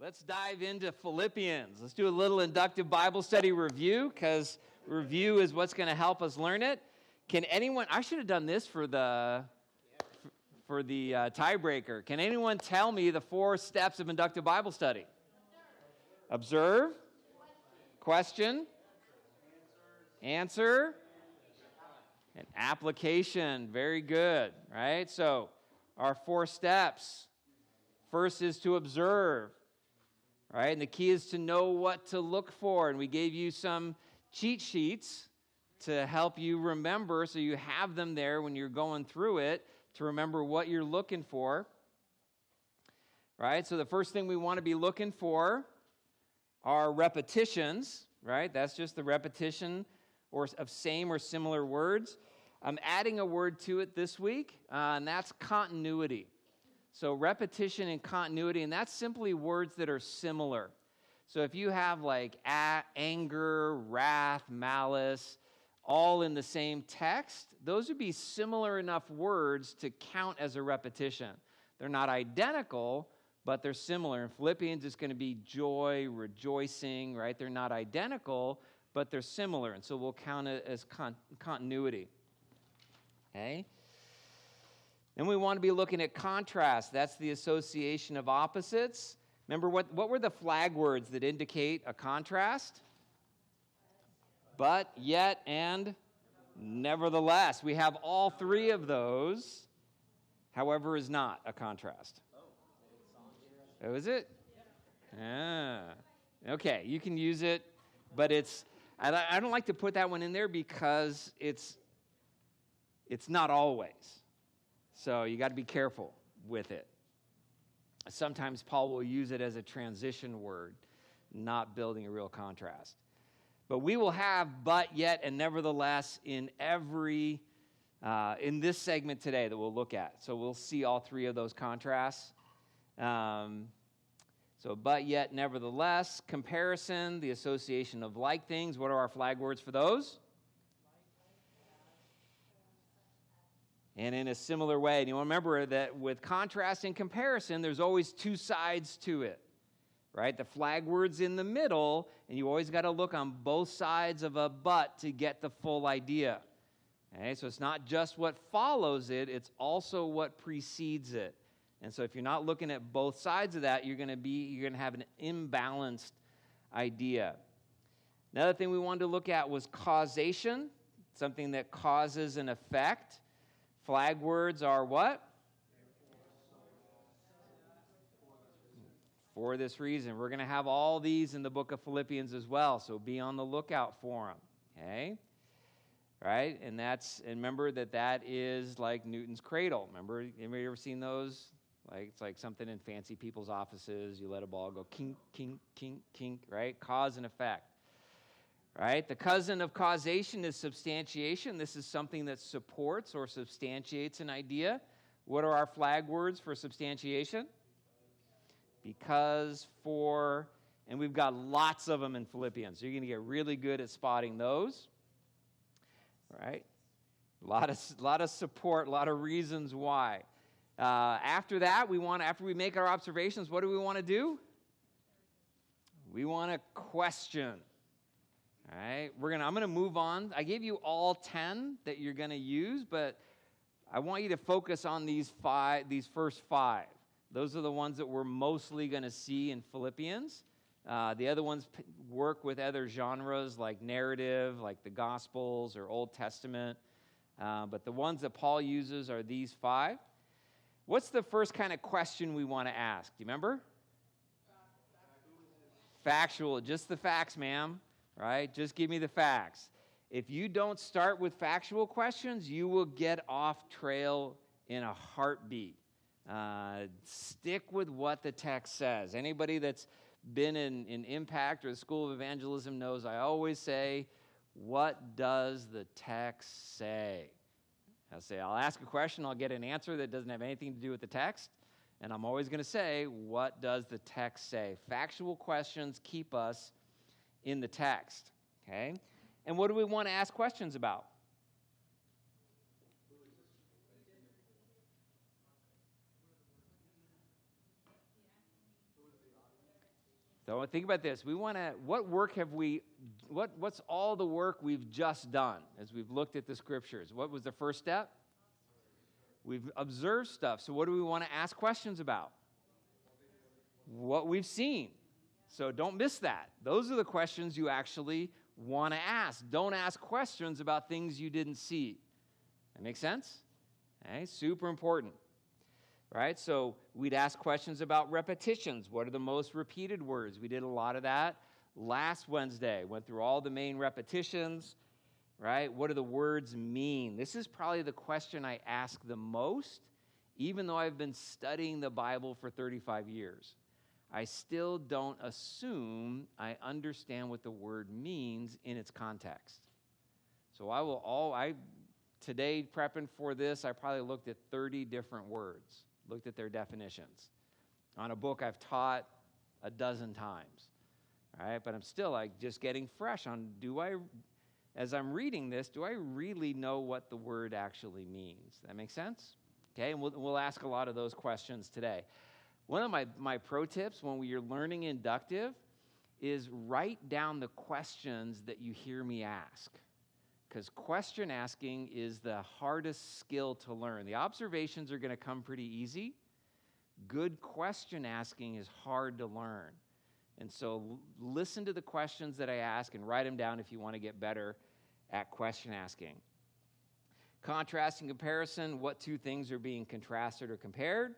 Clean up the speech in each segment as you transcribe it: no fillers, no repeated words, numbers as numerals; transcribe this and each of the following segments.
Let's dive into Philippians. Let's do a little inductive Bible study review, because review is what's going to help us learn it. Can anyone, I should have done this for the tiebreaker. Can anyone tell me the 4 steps of inductive Bible study? Observe. Question. Answer. And application. Very good, right? So our 4 steps. First is to observe. Right, and the key is to know what to look for. And we gave you some cheat sheets to help you remember, so you have them there when you're going through it, to remember what you're looking for. Right, so the first thing we want to be looking for are repetitions. Right, that's just the repetition of same or similar words. I'm adding a word to it this week, and that's continuity. So repetition and continuity, and that's simply words that are similar. So if you have like anger, wrath, malice, all in the same text, those would be similar enough words to count as a repetition. They're not identical, but they're similar. In Philippians, it's going to be joy, rejoicing, right? They're not identical, but they're similar, and so we'll count it as continuity. Okay? And we want to be looking at contrast. That's the association of opposites. Remember, what were the flag words that indicate a contrast? But, yet, and nevertheless. We have all 3 of those. However, is not a contrast. Oh, is it? Yeah. Okay, you can use it, but I don't like to put that one in there because it's not always. So you got to be careful with it. Sometimes Paul will use it as a transition word, not building a real contrast. But we will have but, yet, and nevertheless in this segment today that we'll look at. So we'll see all 3 of those contrasts. So but, yet, nevertheless, comparison, the association of like things. What are our flag words for those? And in a similar way, and you remember that with contrast and comparison, there's always 2 sides to it, right? The flag word's in the middle, and you always got to look on both sides of a but to get the full idea. Okay, so it's not just what follows it, it's also what precedes it. And so if you're not looking at both sides of that, you're going to have an imbalanced idea. Another thing we wanted to look at was causation, something that causes an effect. Flag words are what? For this reason. We're going to have all these in the book of Philippians as well, so be on the lookout for them. Okay? Right? And remember that is like Newton's cradle. Remember, anybody ever seen those? It's like something in fancy people's offices. You let a ball go kink, kink, kink, kink, right? Cause and effect. Right? The cousin of causation is substantiation. This is something that supports or substantiates an idea. What are our flag words for substantiation? Because, for, and we've got lots of them in Philippians. So you're going to get really good at spotting those. Right? A lot of support, a lot of reasons why. After that, after we make our observations, what do we want to do? We want to question. All right, I'm going to move on. I gave you all 10 that you're going to use, but I want you to focus on these first 5. Those are the ones that we're mostly going to see in Philippians. The other ones work with other genres like narrative, like the Gospels or Old Testament. But the ones that Paul uses are these 5. What's the first kind of question we want to ask? Do you remember? Factual, just the facts, ma'am. Right? Just give me the facts. If you don't start with factual questions, you will get off trail in a heartbeat. Stick with what the text says. Anybody that's been in Impact or the School of Evangelism knows I always say, what does the text say? I'll ask a question, I'll get an answer that doesn't have anything to do with the text, and I'm always going to say, what does the text say? Factual questions keep us in the text, okay? And what do we want to ask questions about? So think about this. What's all the work we've just done as we've looked at the scriptures? What was the first step? We've observed stuff. So what do we want to ask questions about? What we've seen. So don't miss that. Those are the questions you actually want to ask. Don't ask questions about things you didn't see. That make sense? Okay, super important. Right? So we'd ask questions about repetitions. What are the most repeated words? We did a lot of that last Wednesday. Went through all the main repetitions. Right? What do the words mean? This is probably the question I ask the most, even though I've been studying the Bible for 35 years. I still don't assume I understand what the word means in its context. So today, prepping for this, I probably looked at 30 different words, looked at their definitions on a book I've taught a dozen times. All right, but I'm still just getting fresh on, as I'm reading this, do I really know what the word actually means? That make sense? Okay, and we'll ask a lot of those questions today. One of my pro tips when you're learning inductive is write down the questions that you hear me ask. Because question asking is the hardest skill to learn. The observations are going to come pretty easy. Good question asking is hard to learn. And so listen to the questions that I ask and write them down if you want to get better at question asking. Contrast and comparison, what two things are being contrasted or compared?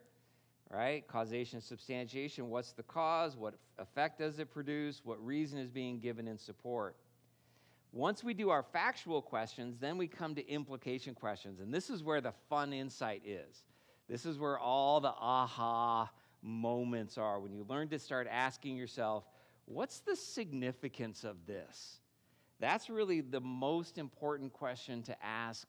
Right? Causation and substantiation, what's the cause? What effect does it produce? What reason is being given in support? Once we do our factual questions, then we come to implication questions. And this is where the fun insight is. This is where all the aha moments are, when you learn to start asking yourself, what's the significance of this? That's really the most important question to ask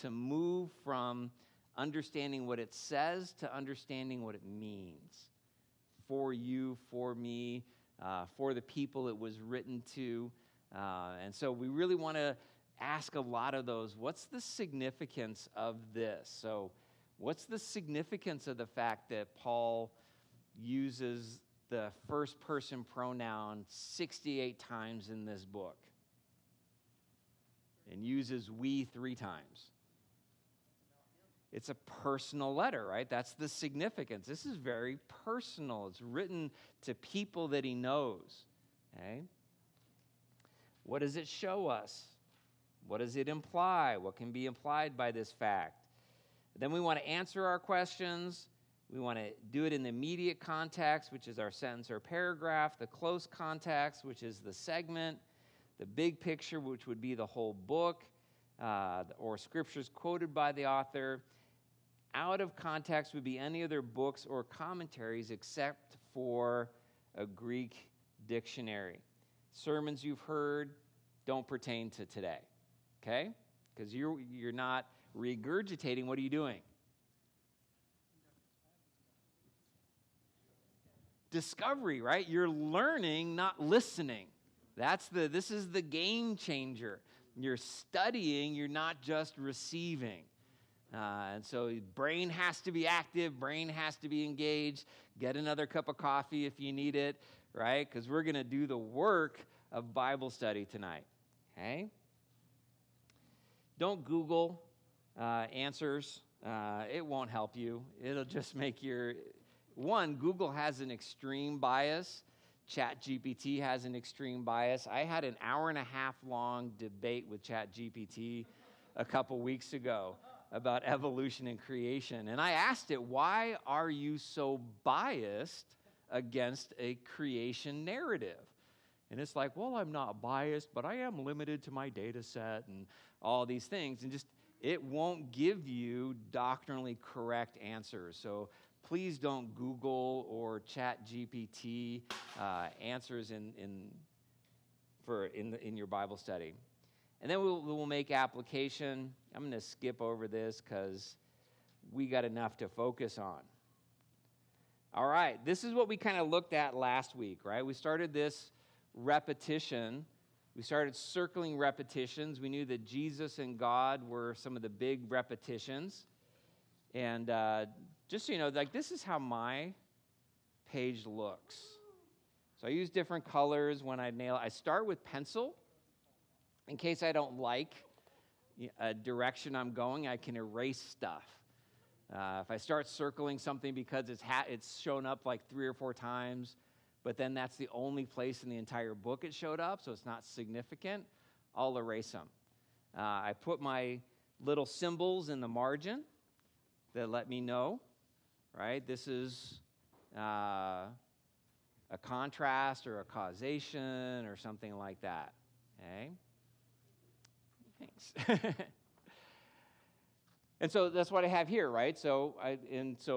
to move from understanding what it says to understanding what it means for you, for me, for the people it was written to. And so we really want to ask a lot of those. What's the significance of this? So what's the significance of the fact that Paul uses the first person pronoun 68 times in this book and uses we 3 times? It's a personal letter, right? That's the significance. This is very personal. It's written to people that he knows. Okay? What does it show us? What does it imply? What can be implied by this fact? Then we want to answer our questions. We want to do it in the immediate context, which is our sentence or paragraph, the close context, which is the segment, the big picture, which would be the whole book, or scriptures quoted by the author. Out of context would be any other books or commentaries except for a Greek dictionary. Sermons you've heard don't pertain to today, okay? Because you're not regurgitating. What are you doing? Discovery, right? You're learning, not listening. This is the game changer. You're studying, you're not just receiving. And so brain has to be active, brain has to be engaged. Get another cup of coffee if you need it, right? Because we're going to do the work of Bible study tonight, okay? Don't Google answers. It won't help you. It'll just make Google has an extreme bias. ChatGPT has an extreme bias. I had an 1.5-hour long debate with ChatGPT a couple weeks ago about evolution and creation. And I asked it, why are you so biased against a creation narrative? And it's like, well, I'm not biased, but I am limited to my data set and all these things. And it won't give you doctrinally correct answers. So please don't Google or ChatGPT answers in your Bible study. And then we'll make application. I'm going to skip over this because we got enough to focus on. All right, this is what we kind of looked at last week, right? We started this repetition. We started circling repetitions. We knew that Jesus and God were some of the big repetitions. And just so you know, this is how my page looks. So I use different colors when I nail it. I start with pencil. In case I don't like a direction I'm going, I can erase stuff. If I start circling something because it's shown up like 3 or 4 times, but then that's the only place in the entire book it showed up, so it's not significant, I'll erase them. I put my little symbols in the margin that let me know, right? This is a contrast or a causation or something like that, okay? Thanks. And so that's what I have here, right? So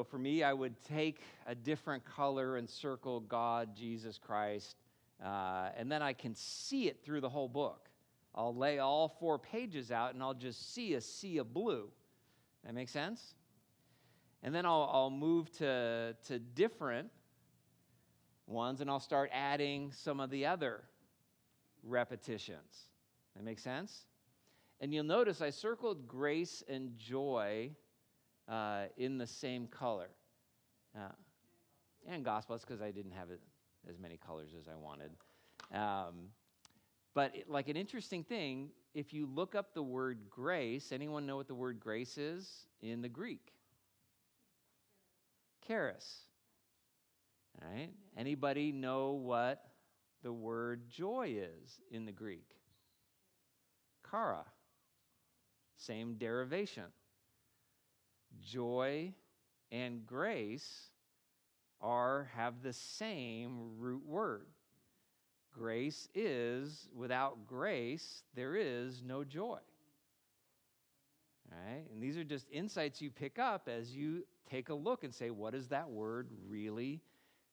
for me, I would take a different color and circle God, Jesus Christ, and then I can see it through the whole book. I'll lay all 4 pages out, and I'll just see a sea of blue. That make sense? And then I'll move to different ones, and I'll start adding some of the other repetitions. That make sense? And you'll notice I circled grace and joy in the same color. And gospel, that's because I didn't have as many colors as I wanted. But like an interesting thing, if you look up the word grace, anyone know what the word grace is in the Greek? Charis. All right? Anybody know what the word joy is in the Greek? Chara. Same derivation. Joy and grace have the same root word. Grace is, without grace, there is no joy. All right? And these are just insights you pick up as you take a look and say, what does that word really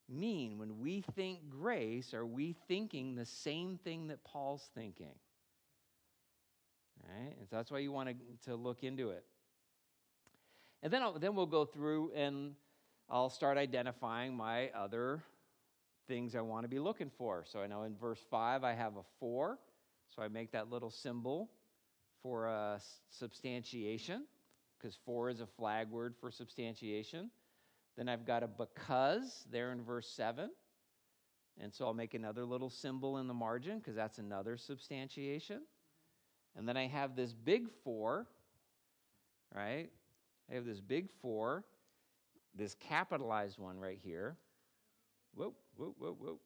mean? When we think grace, are we thinking the same thing that Paul's thinking? All right? And so that's why you want to look into it. And then we'll go through and I'll start identifying my other things I want to be looking for. So I know in verse 5 I have a 4, so I make that little symbol for a substantiation, because 4 is a flag word for substantiation. Then I've got a because there in verse 7, and so I'll make another little symbol in the margin, because that's another substantiation. And then I have this big 4, right? I have this big 4, this capitalized one right here. Whoa, whoa, whoa, whoa.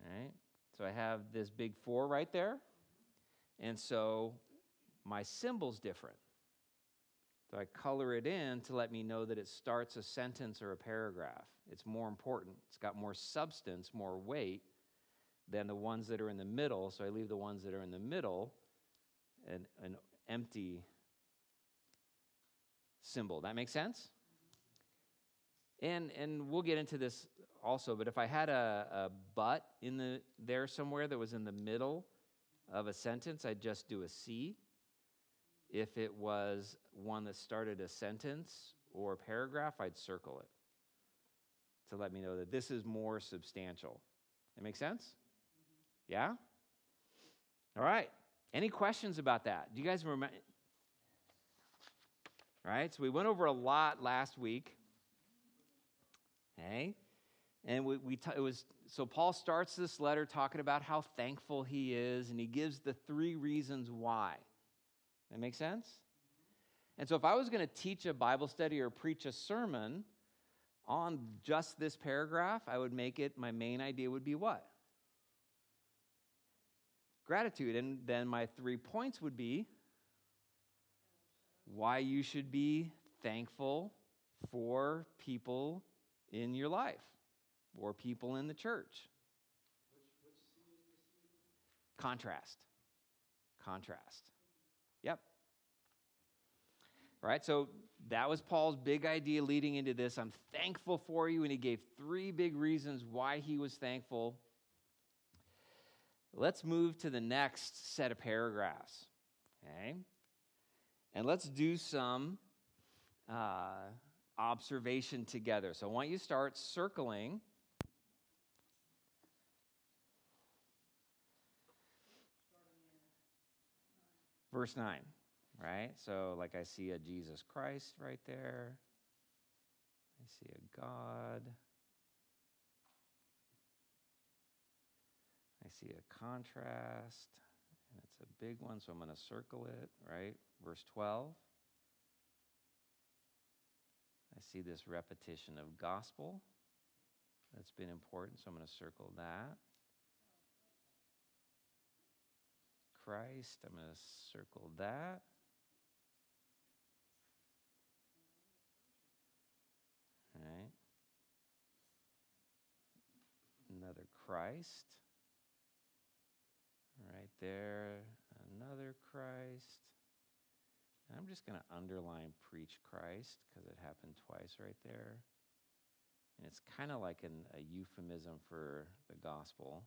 All right. So I have this big 4 right there. And so my symbol's different. So I color it in to let me know that it starts a sentence or a paragraph. It's more important. It's got more substance, more weight than the ones that are in the middle. So I leave the ones that are in the middle an empty symbol. That make sense? And we'll get into this also, but if I had a but there somewhere that was in the middle of a sentence, I'd just do a C. If it was one that started a sentence or a paragraph, I'd circle it to let me know that this is more substantial. That make sense? Yeah? All right. Any questions about that? Do you guys remember? All right, so we went over a lot last week. Okay? And so Paul starts this letter talking about how thankful he is, and he gives the 3 reasons why. That make sense? And so if I was going to teach a Bible study or preach a sermon on just this paragraph, I would make it, my main idea would be what? Gratitude. And then my 3 points would be why you should be thankful for people in your life or people in the church. Which C is the C? Contrast. Yep. All right, so that was Paul's big idea leading into this. I'm thankful for you, and he gave 3 big reasons why he was thankful. Let's move to the next set of paragraphs, okay? And let's do some observation together. So I want you to start circling verse 9, right? So like I see a Jesus Christ right there. I see a God. I see a contrast, and it's a big one, so I'm going to circle it, right? Verse 12. I see this repetition of gospel. That's been important, so I'm going to circle that. Christ, I'm going to circle that. All right. Another Christ. Right there, another Christ. And I'm just going to underline preach Christ because it happened twice right there. And it's kind of like a euphemism for the gospel.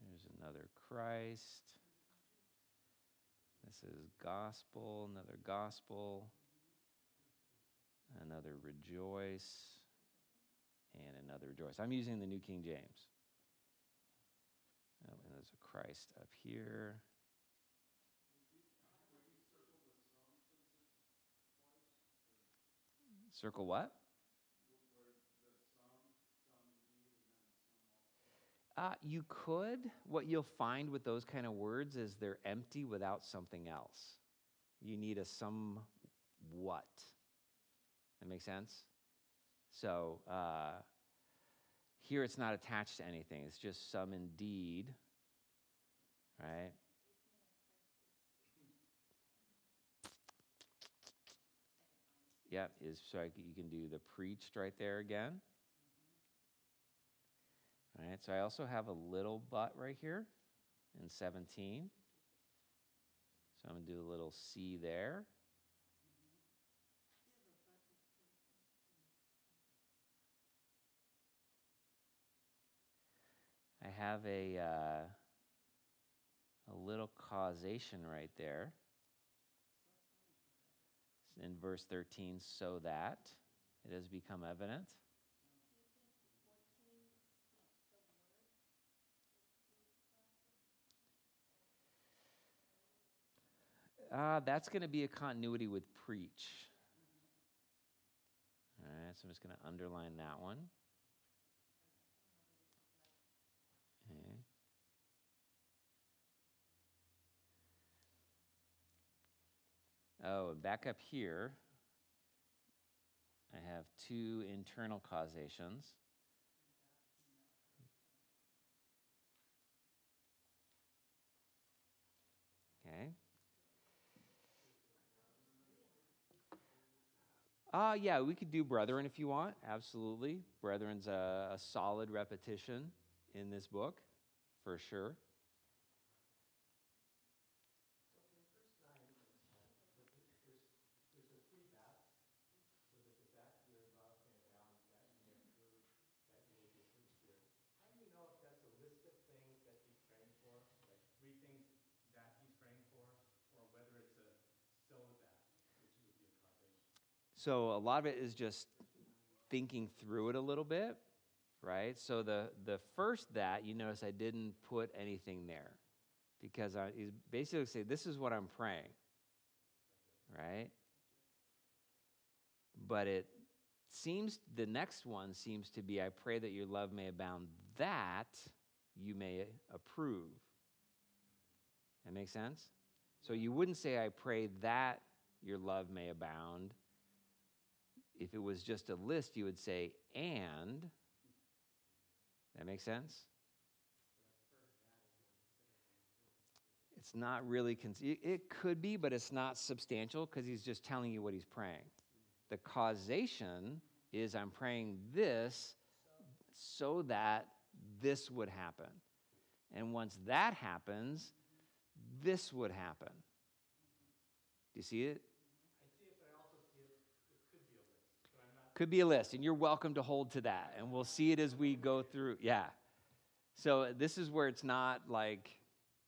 There's another Christ. This is gospel, another gospel, another rejoice, and another rejoice. I'm using the New King James. Oh, and there's a Christ up here. Circle what? You could. What you'll find with those kind of words is they're empty without something else. You need a somewhat. That makes sense? So here it's not attached to anything. It's just some indeed, right? Yep, so you can do the preached right there again. All right, so I also have a little but right here in 17. So I'm going to do a little C there. I have a little causation right there. In verse 13, so that it has become evident. That's going to be a continuity with preach. All right, so I'm just going to underline that one. Okay. Oh, and back up here, I have two internal causations. Okay. Yeah, we could do brethren if you want. Absolutely. Brethren's a solid repetition in this book, for sure. So in verse 9 and 10, there's a three thats. So there's a that your love may abound, that you may approve, that you may be sincere. How do you know if that's a list of things that he's praying for, like three things that he's praying for, or whether it's a so that, which would be a causation? So a lot of it is just thinking through it a little bit, right? So the first that, you notice I didn't put anything there because he's basically saying, this is what I'm praying, right? But it seems, the next one seems to be, I pray that your love may abound, that you may approve. That make sense? So you wouldn't say, I pray that your love may abound. If it was just a list, you would say, and. That make sense? It's not really, it could be, but it's not substantial because he's just telling you what he's praying. The causation is I'm praying this so that this would happen. And once that happens, this would happen. Do you see it? I see it, but I also see it could be a list. But I'm not. Could be a list, and you're welcome to hold to that. And we'll see it as we go through. Yeah. So this is where it's not like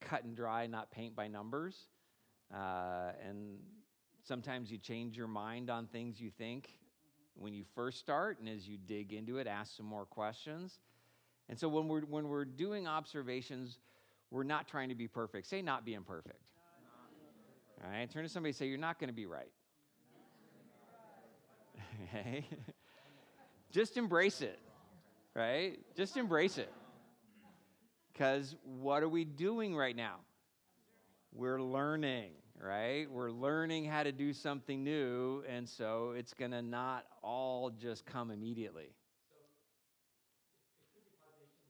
cut and dry, not paint by numbers. And sometimes you change your mind on things you think when you first start, and as you dig into it, ask some more questions. And so when we're doing observations, we're not trying to be perfect. Say not being perfect. All right, turn to somebody and say, you're not going to be right. Okay? Just embrace it, right? Just embrace it. Because what are we doing right now? We're learning, right? We're learning how to do something new, and so it's going to not all just come immediately. So it could be causation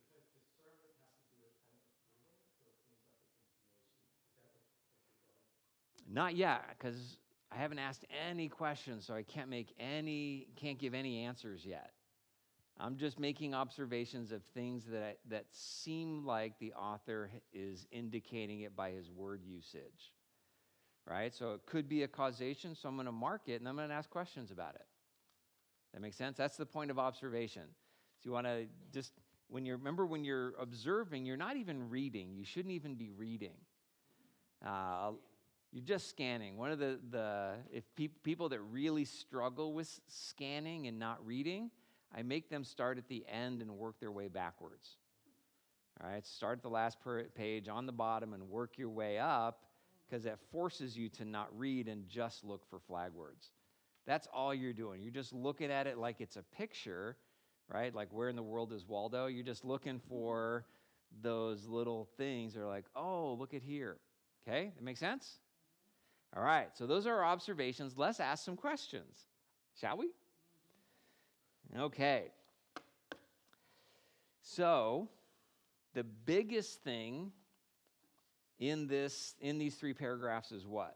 because discernment has to do with kind of pruning, so it seems like a continuation. Is that what you're going? Not yet, because I haven't asked any questions, so I can't give any answers yet. I'm just making observations of things that seem like the author is indicating it by his word usage, right? So it could be a causation, so I'm going to mark it, and I'm going to ask questions about it. That makes sense? That's the point of observation. So you want to just, when you're observing, you're not even reading. You shouldn't even be reading. You're just scanning. One of people that really struggle with scanning and not reading, I make them start at the end and work their way backwards. All right, start at the last page on the bottom and work your way up, because that forces you to not read and just look for flag words. That's all you're doing. You're just looking at it like it's a picture, right? Like, where in the world is Waldo? You're just looking for those little things that are like, oh, look at here. Okay, that makes sense? All right, so those are our observations. Let's ask some questions, shall we? Okay. So, the biggest thing in these 3 paragraphs is what?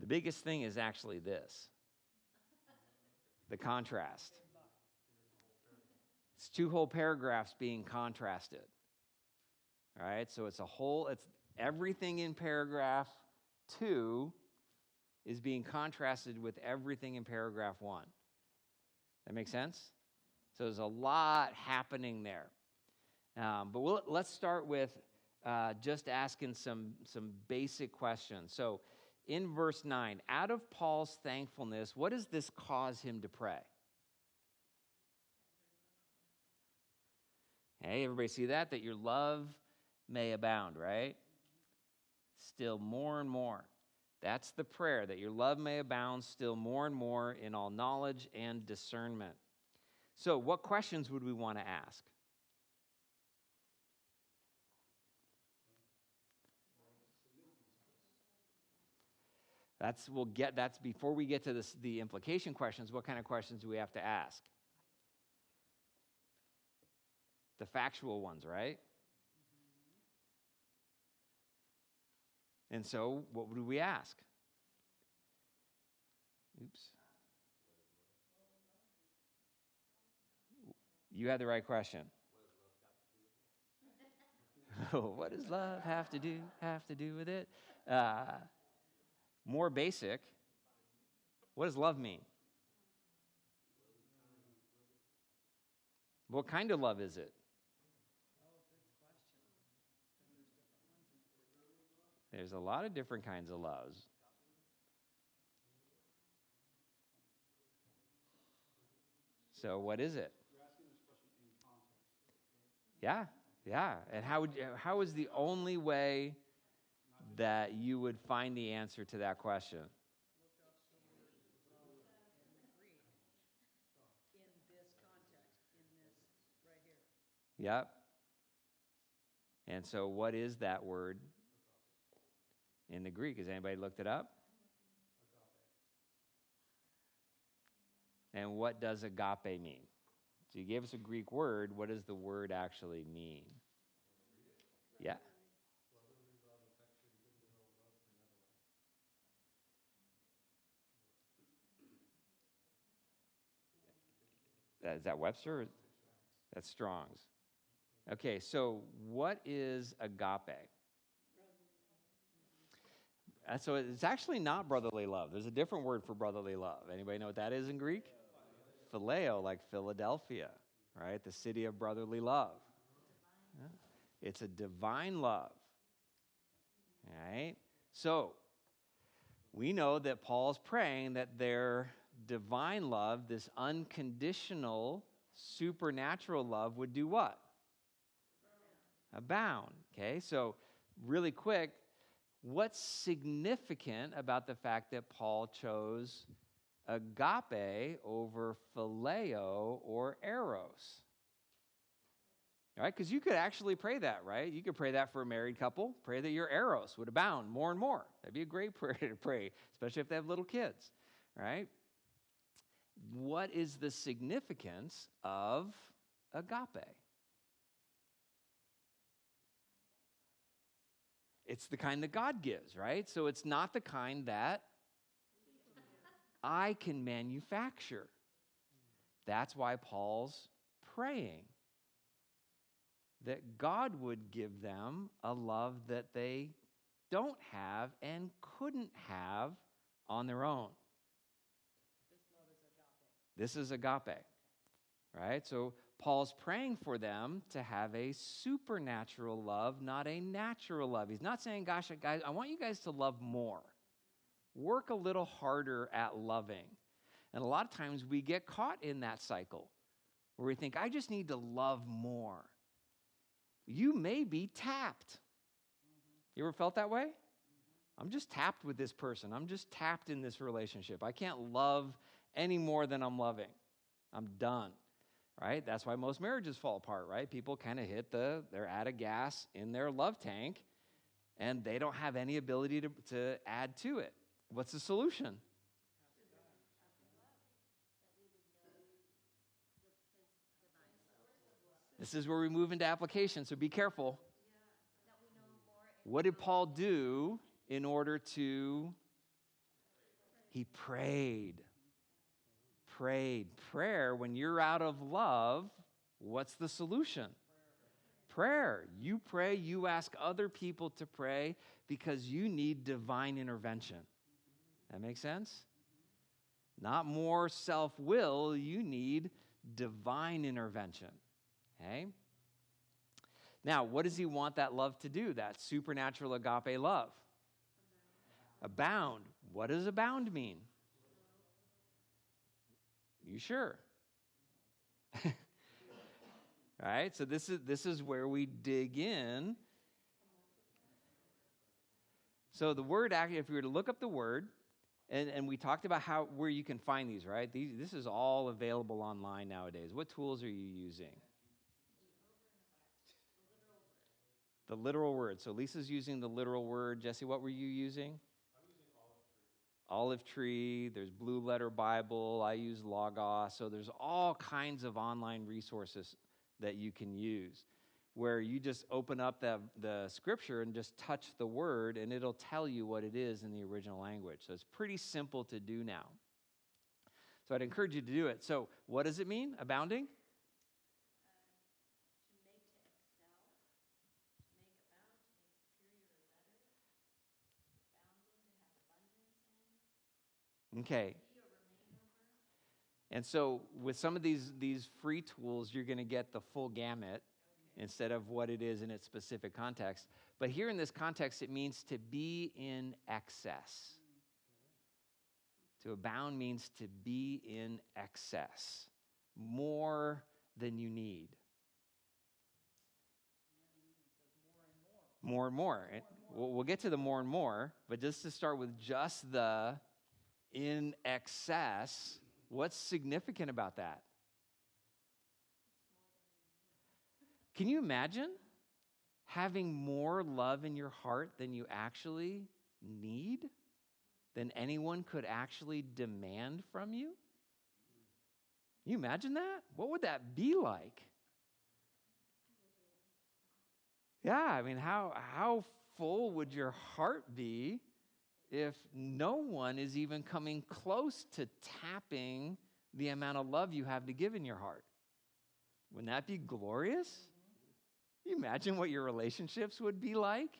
The biggest thing is actually this. The contrast. It's 2 whole paragraphs being contrasted. All right, so it's everything in paragraph 2 is being contrasted with everything in paragraph 1. That make sense? So there's a lot happening there. But let's start with just asking some basic questions. So in verse 9, out of Paul's thankfulness, what does this cause him to pray? Hey, everybody see that? That your love may abound, right? Still more and more. That's the prayer, that your love may abound still more and more in all knowledge and discernment. So what questions would we want to ask? That's before we get to the implication questions. What kind of questions do we have to ask? The factual ones, right? And so, what would we ask? Oops. You had the right question. What does love have to do with it? More basic. What does love mean? What kind of love is it? There's a lot of different kinds of loves. So what is it? You're asking this question in context. Yeah. And how is the only way that you would find the answer to that question? Look up the word love in the Greek, in this context, in this right here. Yep. And so what is that word in the Greek? Has anybody looked it up? And what does agape mean? So you gave us a Greek word. What does the word actually mean? Yeah. Brotherly love, affection, goodwill, love, benevolence. Is that Webster? That's Strong's. Okay, so what is agape? So it's actually not brotherly love. There's a different word for brotherly love. Anybody know what that is in Greek? Phileo, like Philadelphia, right? The city of brotherly love. Yeah. It's a divine love. All right? So we know that Paul's praying that their divine love, this unconditional, supernatural love, would do what? Abound. Okay, so really quick, what's significant about the fact that Paul chose agape over phileo or eros? All right, because you could actually pray that, right? You could pray that for a married couple. Pray that your eros would abound more and more. That'd be a great prayer to pray, especially if they have little kids, right? What is the significance of agape? It's the kind that God gives, right? So it's not the kind that I can manufacture. That's why Paul's praying that God would give them a love that they don't have and couldn't have on their own. This is agape, right? So Paul's praying for them to have a supernatural love, not a natural love. He's not saying, gosh, guys, I want you guys to love more. Work a little harder at loving. And a lot of times we get caught in that cycle where we think, I just need to love more. You may be tapped. You ever felt that way? I'm just tapped with this person. I'm just tapped in this relationship. I can't love any more than I'm loving. I'm done, right? That's why most marriages fall apart, right? People kind of they're out of gas in their love tank, and they don't have any ability to add to it. What's the solution? This is where we move into application, so be careful. What did Paul do in order to... He prayed. Prayer, when you're out of love, what's the solution? Prayer. You pray, you ask other people to pray because you need divine intervention. That make sense? Not more self-will, you need divine intervention. Okay? Now, what does he want that love to do, that supernatural agape love? Abound. What does abound mean? You sure? Right? So this is where we dig in. So the word, actually, if you were to look up the word, and we talked about where you can find these, right? This is all available online nowadays. What tools are you using? The literal word. So Lisa's using the literal word. Jesse, what were you using? I'm using Olive Tree. There's Blue Letter Bible. I use Logos. So there's all kinds of online resources that you can use where you just open up the scripture and just touch the word, and it'll tell you what it is in the original language. So it's pretty simple to do now. So I'd encourage you to do it. So what does it mean, abounding? Okay. And so with some of these free tools, you're going to get the full gamut instead of what it is in its specific context. But here in this context, it means to be in excess. To abound means to be in excess, more than you need. More and more. We'll get to the more and more, but just to start with just the in excess, what's significant about that? Can you imagine having more love in your heart than you actually need? Than anyone could actually demand from you? Can you imagine that? What would that be like? Yeah, I mean, how full would your heart be if no one is even coming close to tapping the amount of love you have to give in your heart? Wouldn't that be glorious? Can you imagine what your relationships would be like?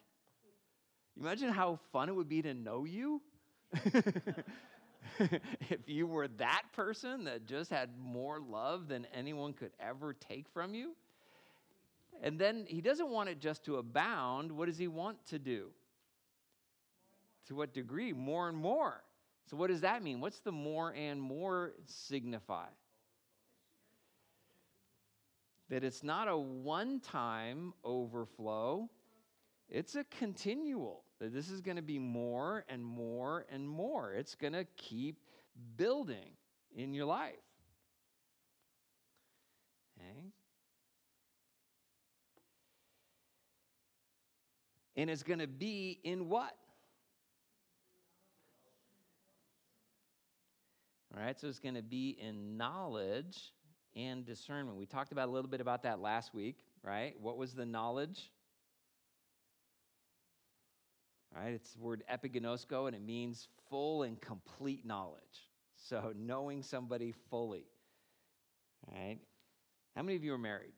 You imagine how fun it would be to know you? If you were that person that just had more love than anyone could ever take from you. And then he doesn't want it just to abound. What does he want to do? To what degree? More and more. So what does that mean? What's the more and more signify? that it's not a one-time overflow, it's a continual. That this is going to be more and more and more. It's going to keep building in your life. Okay? And it's going to be in what? All right, so it's going to be in knowledge and discernment. We talked about a little bit about that last week, right? What was the knowledge? All right, it's the word epiginosko, and it means full and complete knowledge. So knowing somebody fully. All right? How many of you are married?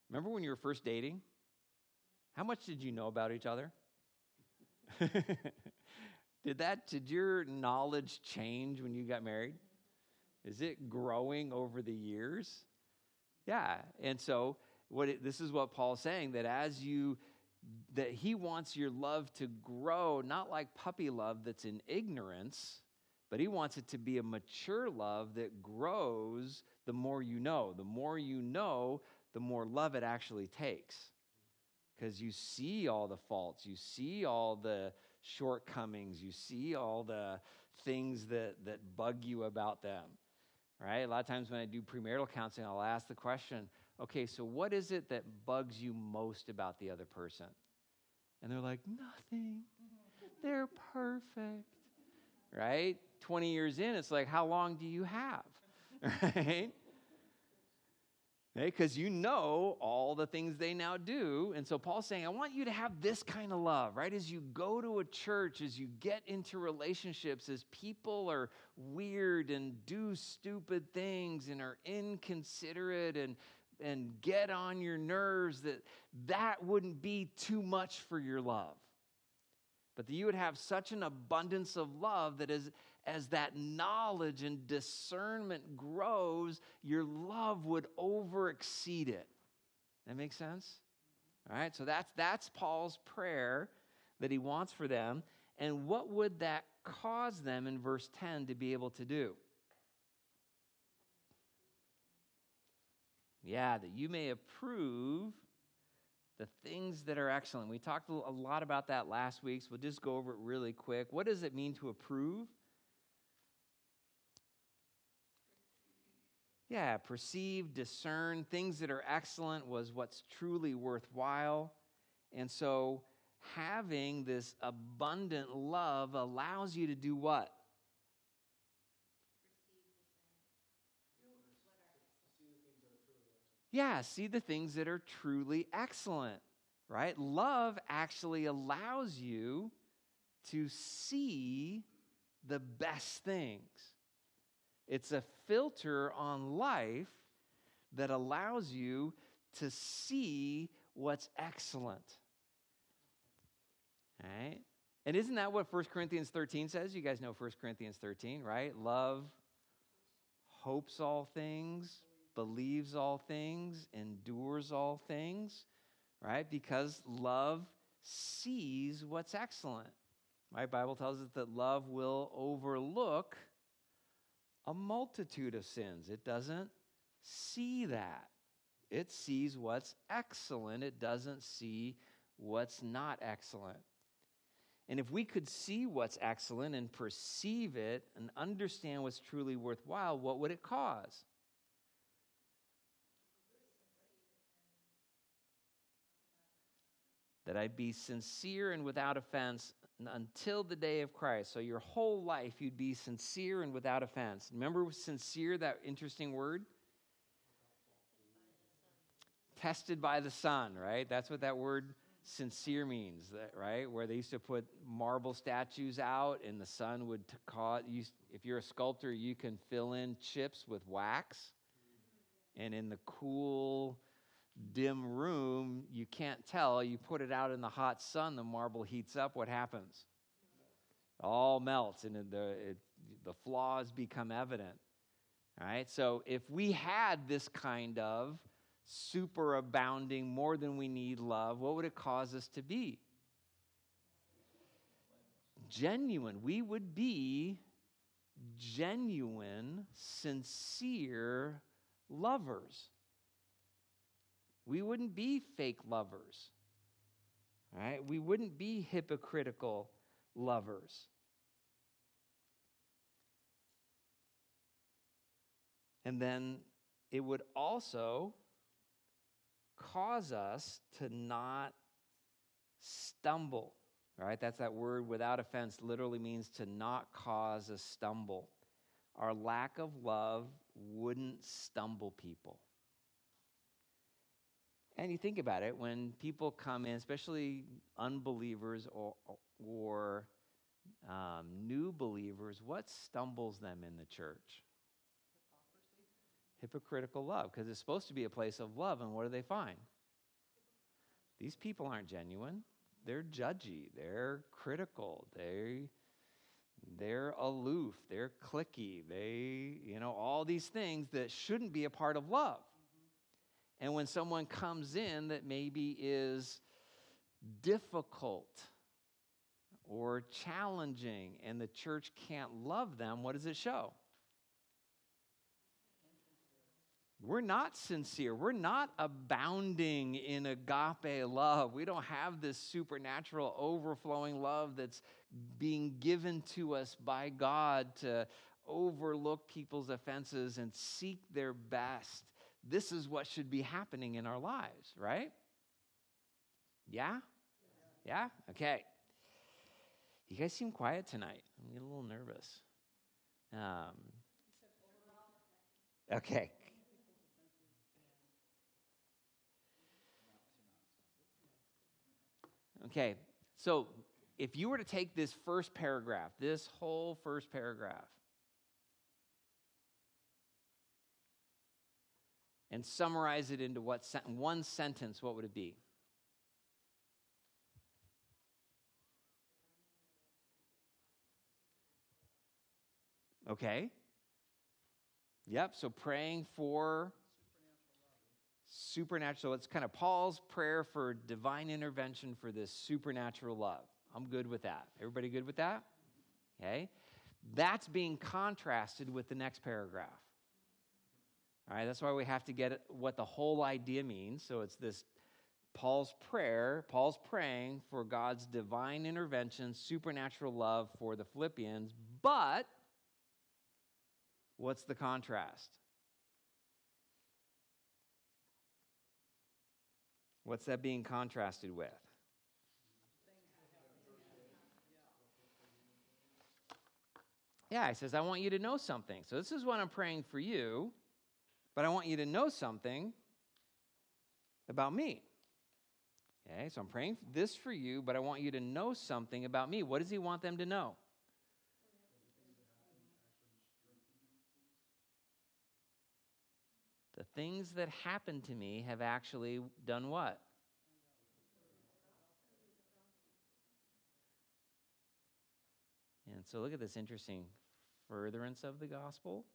Remember when you were first dating? How much did you know about each other? Did your knowledge change when you got married? Is it growing over the years? Yeah. And so this is what Paul's saying, that that he wants your love to grow, not like puppy love that's in ignorance, but he wants it to be a mature love that grows the more you know. The more you know, the more love it actually takes. Because you see all the faults, you see all the shortcomings, you see all the things that bug you about them, right? A lot of times when I do premarital counseling, I'll ask the question, okay, so what is it that bugs you most about the other person? And they're like, nothing. They're perfect, right? 20 years in, it's like, how long do you have, right? Because you know all the things they now do. And so Paul's saying, I want you to have this kind of love, right? As you go to a church, as you get into relationships, as people are weird and do stupid things and are inconsiderate and get on your nerves, that wouldn't be too much for your love. But that you would have such an abundance of love that as that knowledge and discernment grows, your love would overexceed it. That makes sense? All right, so that's Paul's prayer that he wants for them. And what would that cause them in verse 10 to be able to do? Yeah, that you may approve the things that are excellent. We talked a lot about that last week, so we'll just go over it really quick. What does it mean to approve? Yeah, perceive, discern, things that are excellent was what's truly worthwhile. And so having this abundant love allows you to do what? Yeah, see the things that are truly excellent, right? Love actually allows you to see the best things. It's a filter on life that allows you to see what's excellent. All right? And isn't that what 1 Corinthians 13 says? You guys know 1 Corinthians 13, right? Love hopes all things, believes all things, endures all things, right? Because love sees what's excellent. My Bible tells us that love will overlook a multitude of sins. It doesn't see that. It sees what's excellent. It doesn't see what's not excellent. And if we could see what's excellent and perceive it and understand what's truly worthwhile, what would it cause? That I'd be sincere and without offense until the day of Christ. So your whole life you'd be sincere and without offense. Remember sincere, that interesting word? Tested by the sun, right? That's what that word sincere means, right? Where they used to put marble statues out and the sun would cause, if you're a sculptor, you can fill in chips with wax. And in the cool, dim room, you can't tell. You put it out in the hot sun, the marble heats up. What happens? It all melts, and the flaws become evident. All right? So if we had this kind of superabounding, more than we need love, what would it cause us to be? Genuine. We would be genuine, sincere lovers. we wouldn't be fake lovers. Right? We wouldn't be hypocritical lovers. And then it would also cause us to not stumble. Right? That's that word, without offense, literally means to not cause a stumble. Our lack of love wouldn't stumble people. And you think about it, when people come in, especially unbelievers or new believers, what stumbles them in the church? Hypocritical love, because it's supposed to be a place of love, and what do they find? These people aren't genuine. They're judgy. They're critical. They're aloof. They're cliquey. All these things that shouldn't be a part of love. And when someone comes in that maybe is difficult or challenging and the church can't love them, what does it show? We're not sincere. We're not abounding in agape love. We don't have this supernatural overflowing love that's being given to us by God to overlook people's offenses and seek their best. This is what should be happening in our lives, right? Yeah? Yeah? Okay. You guys seem quiet tonight. I'm getting a little nervous. Okay. Okay, so if you were to take this first paragraph, this whole first paragraph, and summarize it into one sentence, what would it be? Okay. Yep, so praying for supernatural. So it's kind of Paul's prayer for divine intervention for this supernatural love. I'm good with that. Everybody good with that? Okay. That's being contrasted with the next paragraph. All right, that's why we have to get what the whole idea means. So it's this Paul's praying for God's divine intervention, supernatural love for the Philippians, but what's the contrast? What's that being contrasted with? Yeah, he says, I want you to know something. So this is what I'm praying for you, but I want you to know something about me. Okay, so I'm praying this for you, but I want you to know something about me. What does he want them to know? The things that happened to me have actually done what? And so look at this interesting furtherance of the gospel.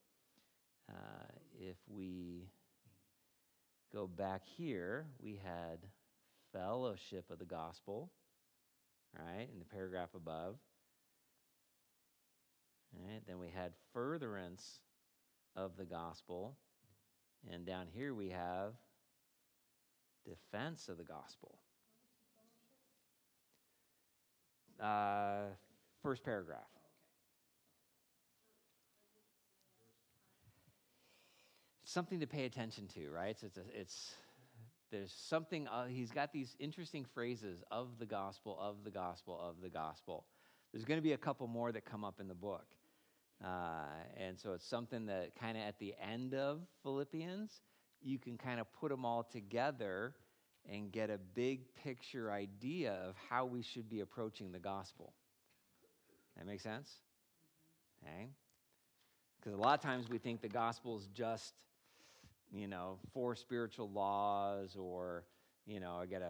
If we go back here, we had fellowship of the gospel, right, in the paragraph above. All right, then we had furtherance of the gospel. And down here we have defense of the gospel. First paragraph. Something to pay attention to, right? There's something, he's got these interesting phrases of the gospel, of the gospel, of the gospel. There's going to be a couple more that come up in the book. And so it's something that kind of at the end of Philippians, you can kind of put them all together and get a big picture idea of how we should be approaching the gospel. That make sense? Okay? Because a lot of times we think the gospel is just, 4 spiritual laws or, I get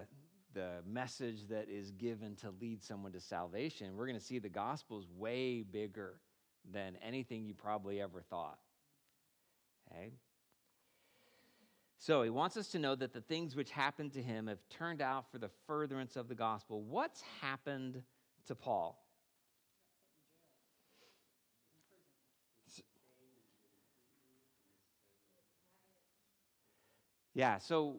the message that is given to lead someone to salvation. We're going to see the gospel is way bigger than anything you probably ever thought. Okay? So he wants us to know that the things which happened to him have turned out for the furtherance of the gospel. What's happened to Paul? Yeah, so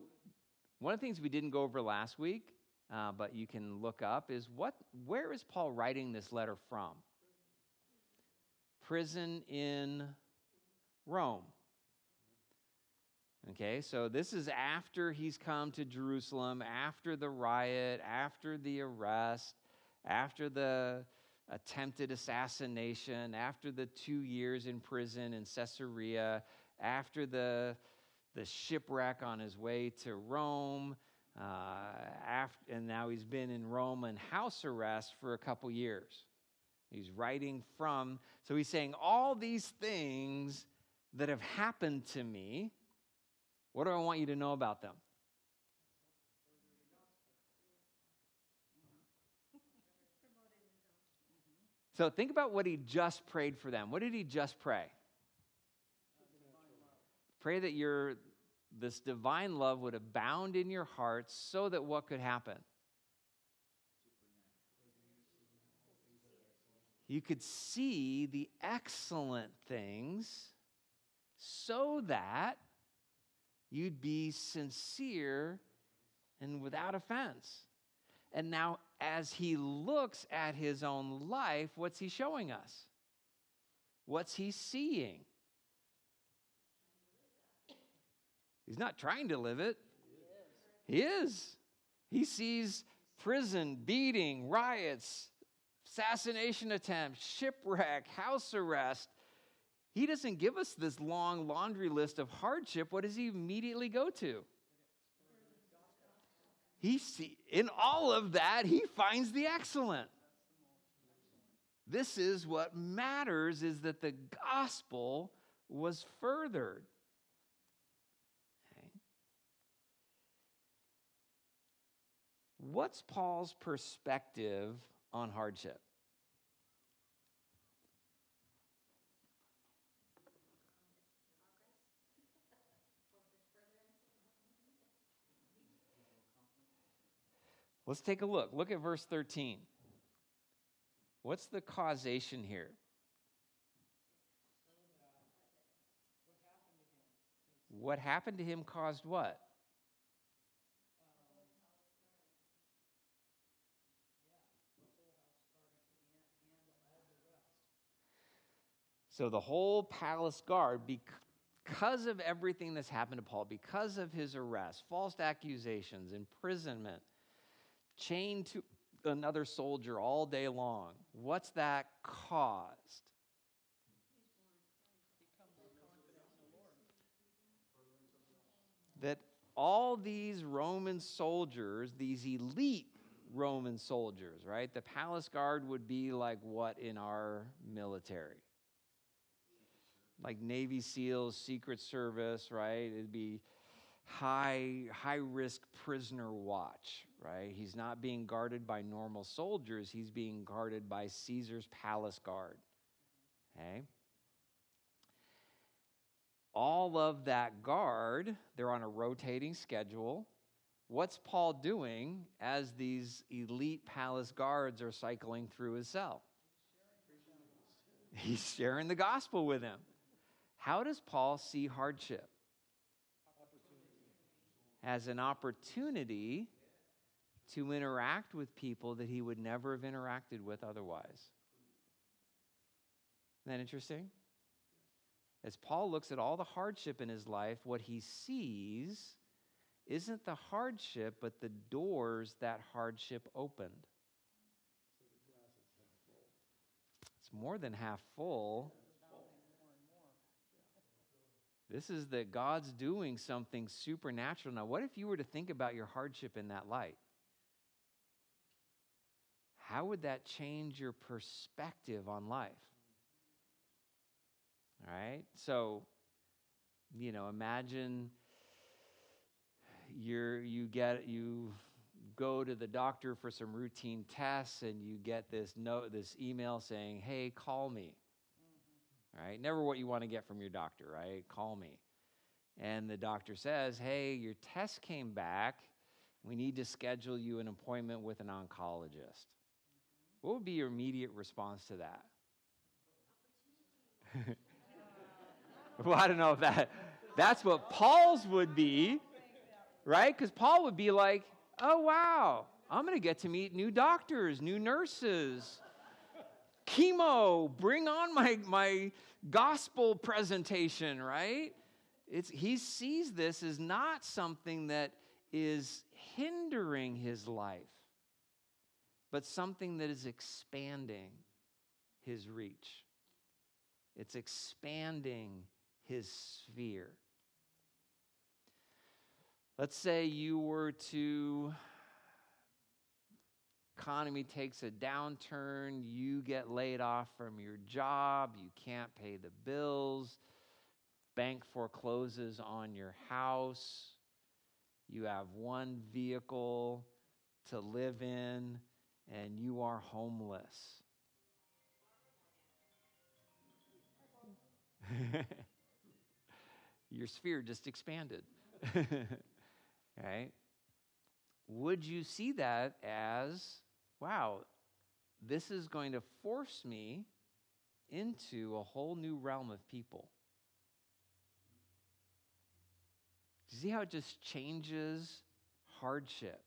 One of the things we didn't go over last week, but you can look up, is where is Paul writing this letter from? Prison in Rome. Okay, so this is after he's come to Jerusalem, after the riot, after the arrest, after the attempted assassination, after the 2 years in prison in Caesarea, after the shipwreck on his way to Rome, and now he's been in Rome in house arrest for a couple years. He's writing from, so he's saying all these things that have happened to me, what do I want you to know about them? So think about what he just prayed for them. What did he just pray? Pray that this divine love would abound in your hearts so that what could happen? You could see the excellent things so that you'd be sincere and without offense. And now, as he looks at his own life, what's he showing us? What's he seeing? He's not trying to live it. He is. He sees prison, beating, riots, assassination attempts, shipwreck, house arrest. He doesn't give us this long laundry list of hardship. What does he immediately go to? In all of that, he finds the excellent. This is what matters, is that the gospel was furthered. Okay. What's Paul's perspective on hardship? Let's take a look. Look at verse 13. What's the causation here? What happened to him caused what? So the whole palace guard, because of everything that's happened to Paul, because of his arrest, false accusations, imprisonment, chained to another soldier all day long, what's that caused? That all these Roman soldiers, these elite Roman soldiers, right? The palace guard would be like what in our military? Like Navy SEALs, Secret Service, right? It'd be high risk prisoner watch, right? He's not being guarded by normal soldiers. He's being guarded by Caesar's palace guard. Okay? All of that guard, they're on a rotating schedule. What's Paul doing as these elite palace guards are cycling through his cell? He's sharing the gospel with them. How does Paul see hardship? As an opportunity to interact with people that he would never have interacted with otherwise. Isn't that interesting? As Paul looks at all the hardship in his life, what he sees isn't the hardship, but the doors that hardship opened. It's more than half full. This is that God's doing something supernatural. Now, what if you were to think about your hardship in that light? How would that change your perspective on life? All right? So, imagine you go to the doctor for some routine tests and you get this email saying, "Hey, call me." Right? Never what you want to get from your doctor, right? Call me. And the doctor says, "Hey, your test came back. We need to schedule you an appointment with an oncologist." What would be your immediate response to that? Well, I don't know if that's what Paul's would be, right? Because Paul would be like, oh, wow, I'm going to get to meet new doctors, new nurses. Chemo, bring on my gospel presentation, right? He sees this as not something that is hindering his life, but something that is expanding his reach. It's expanding his sphere. Let's say you were to, economy takes a downturn, you get laid off from your job, you can't pay the bills, bank forecloses on your house, you have one vehicle to live in, and you are homeless. Your sphere just expanded. Right? Would you see that as, wow, this is going to force me into a whole new realm of people? Do you see how it just changes hardship?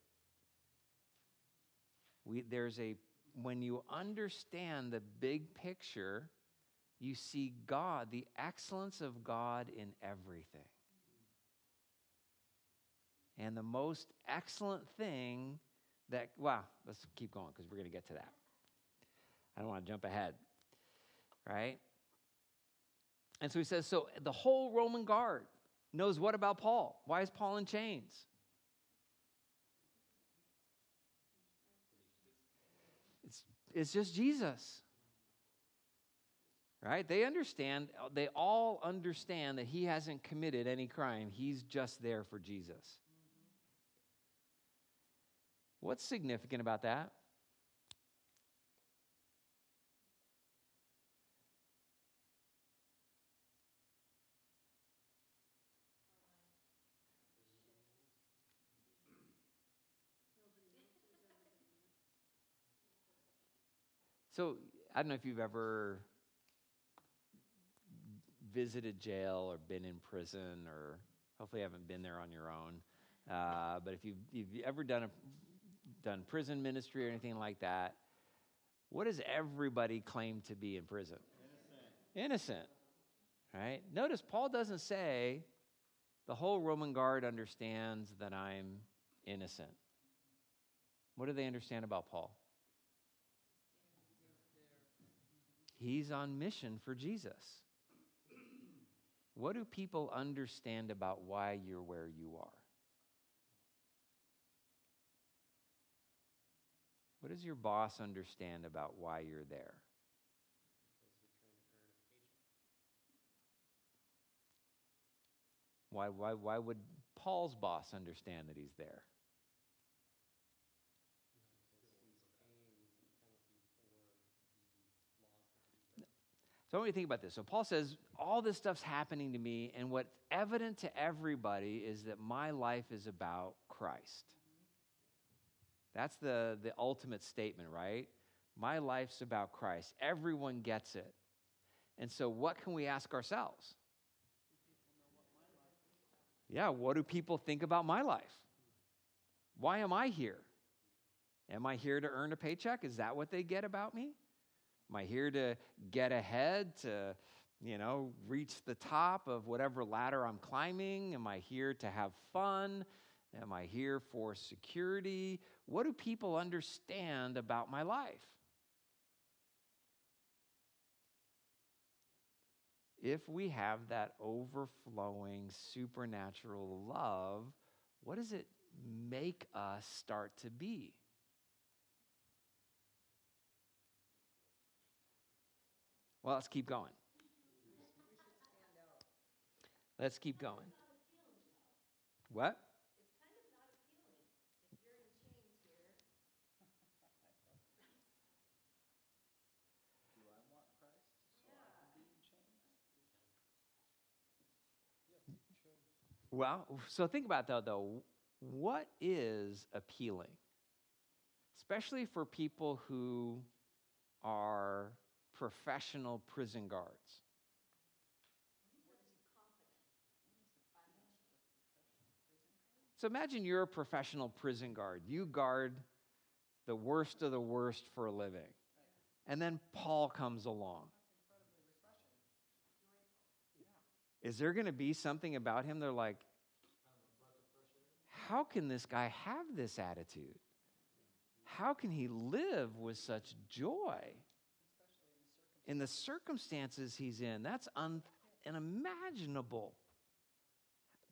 When you understand the big picture, you see God, the excellence of God in everything. And the most excellent thing let's keep going because we're going to get to that. I don't want to jump ahead, right? And so he says, so the whole Roman guard knows what about Paul? Why is Paul in chains? It's just Jesus. Right? They all understand that he hasn't committed any crime. He's just there for Jesus. What's significant about that? So, I don't know if you've ever visited jail or been in prison, or hopefully you haven't been there on your own. But if you've ever done prison ministry or anything like that, what does everybody claim to be in prison? Innocent. Right? Notice Paul doesn't say the whole Roman guard understands that I'm innocent. What do they understand about Paul? He's on mission for Jesus. What do people understand about why you're where you are? What does your boss understand about why you're there? Why would Paul's boss understand that he's there? So I want you to think about this. So Paul says, all this stuff's happening to me, and what's evident to everybody is that my life is about Christ. That's the ultimate statement, right? My life's about Christ. Everyone gets it. And so what can we ask ourselves? Yeah, what do people think about my life? Why am I here? Am I here to earn a paycheck? Is that what they get about me? Am I here to get ahead, to, reach the top of whatever ladder I'm climbing? Am I here to have fun? Am I here for security? What do people understand about my life? If we have that overflowing supernatural love, what does it make us start to be? Well, let's keep going. Let's keep going. What? It's kind of not appealing if you're in chains here. Do I want Christ so I can be in chains? Well, so think about that, though. What is appealing? Especially for people who are professional prison guards. So imagine you're a professional prison guard. You guard the worst of the worst for a living. And then Paul comes along. Is there going to be something about him they're like, how can this guy have this attitude? How can he live with such joy in the circumstances he's in? That's unimaginable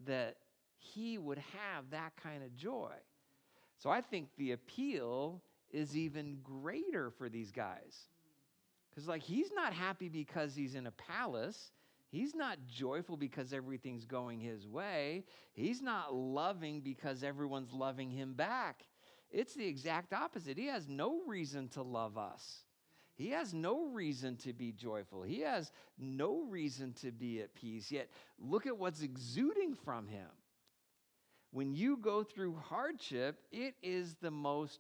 that he would have that kind of joy. So I think the appeal is even greater for these guys. Because like he's not happy because he's in a palace. He's not joyful because everything's going his way. He's not loving because everyone's loving him back. It's the exact opposite. He has no reason to love us. He has no reason to be joyful. He has no reason to be at peace. Yet look at what's exuding from him. When you go through hardship, it is the most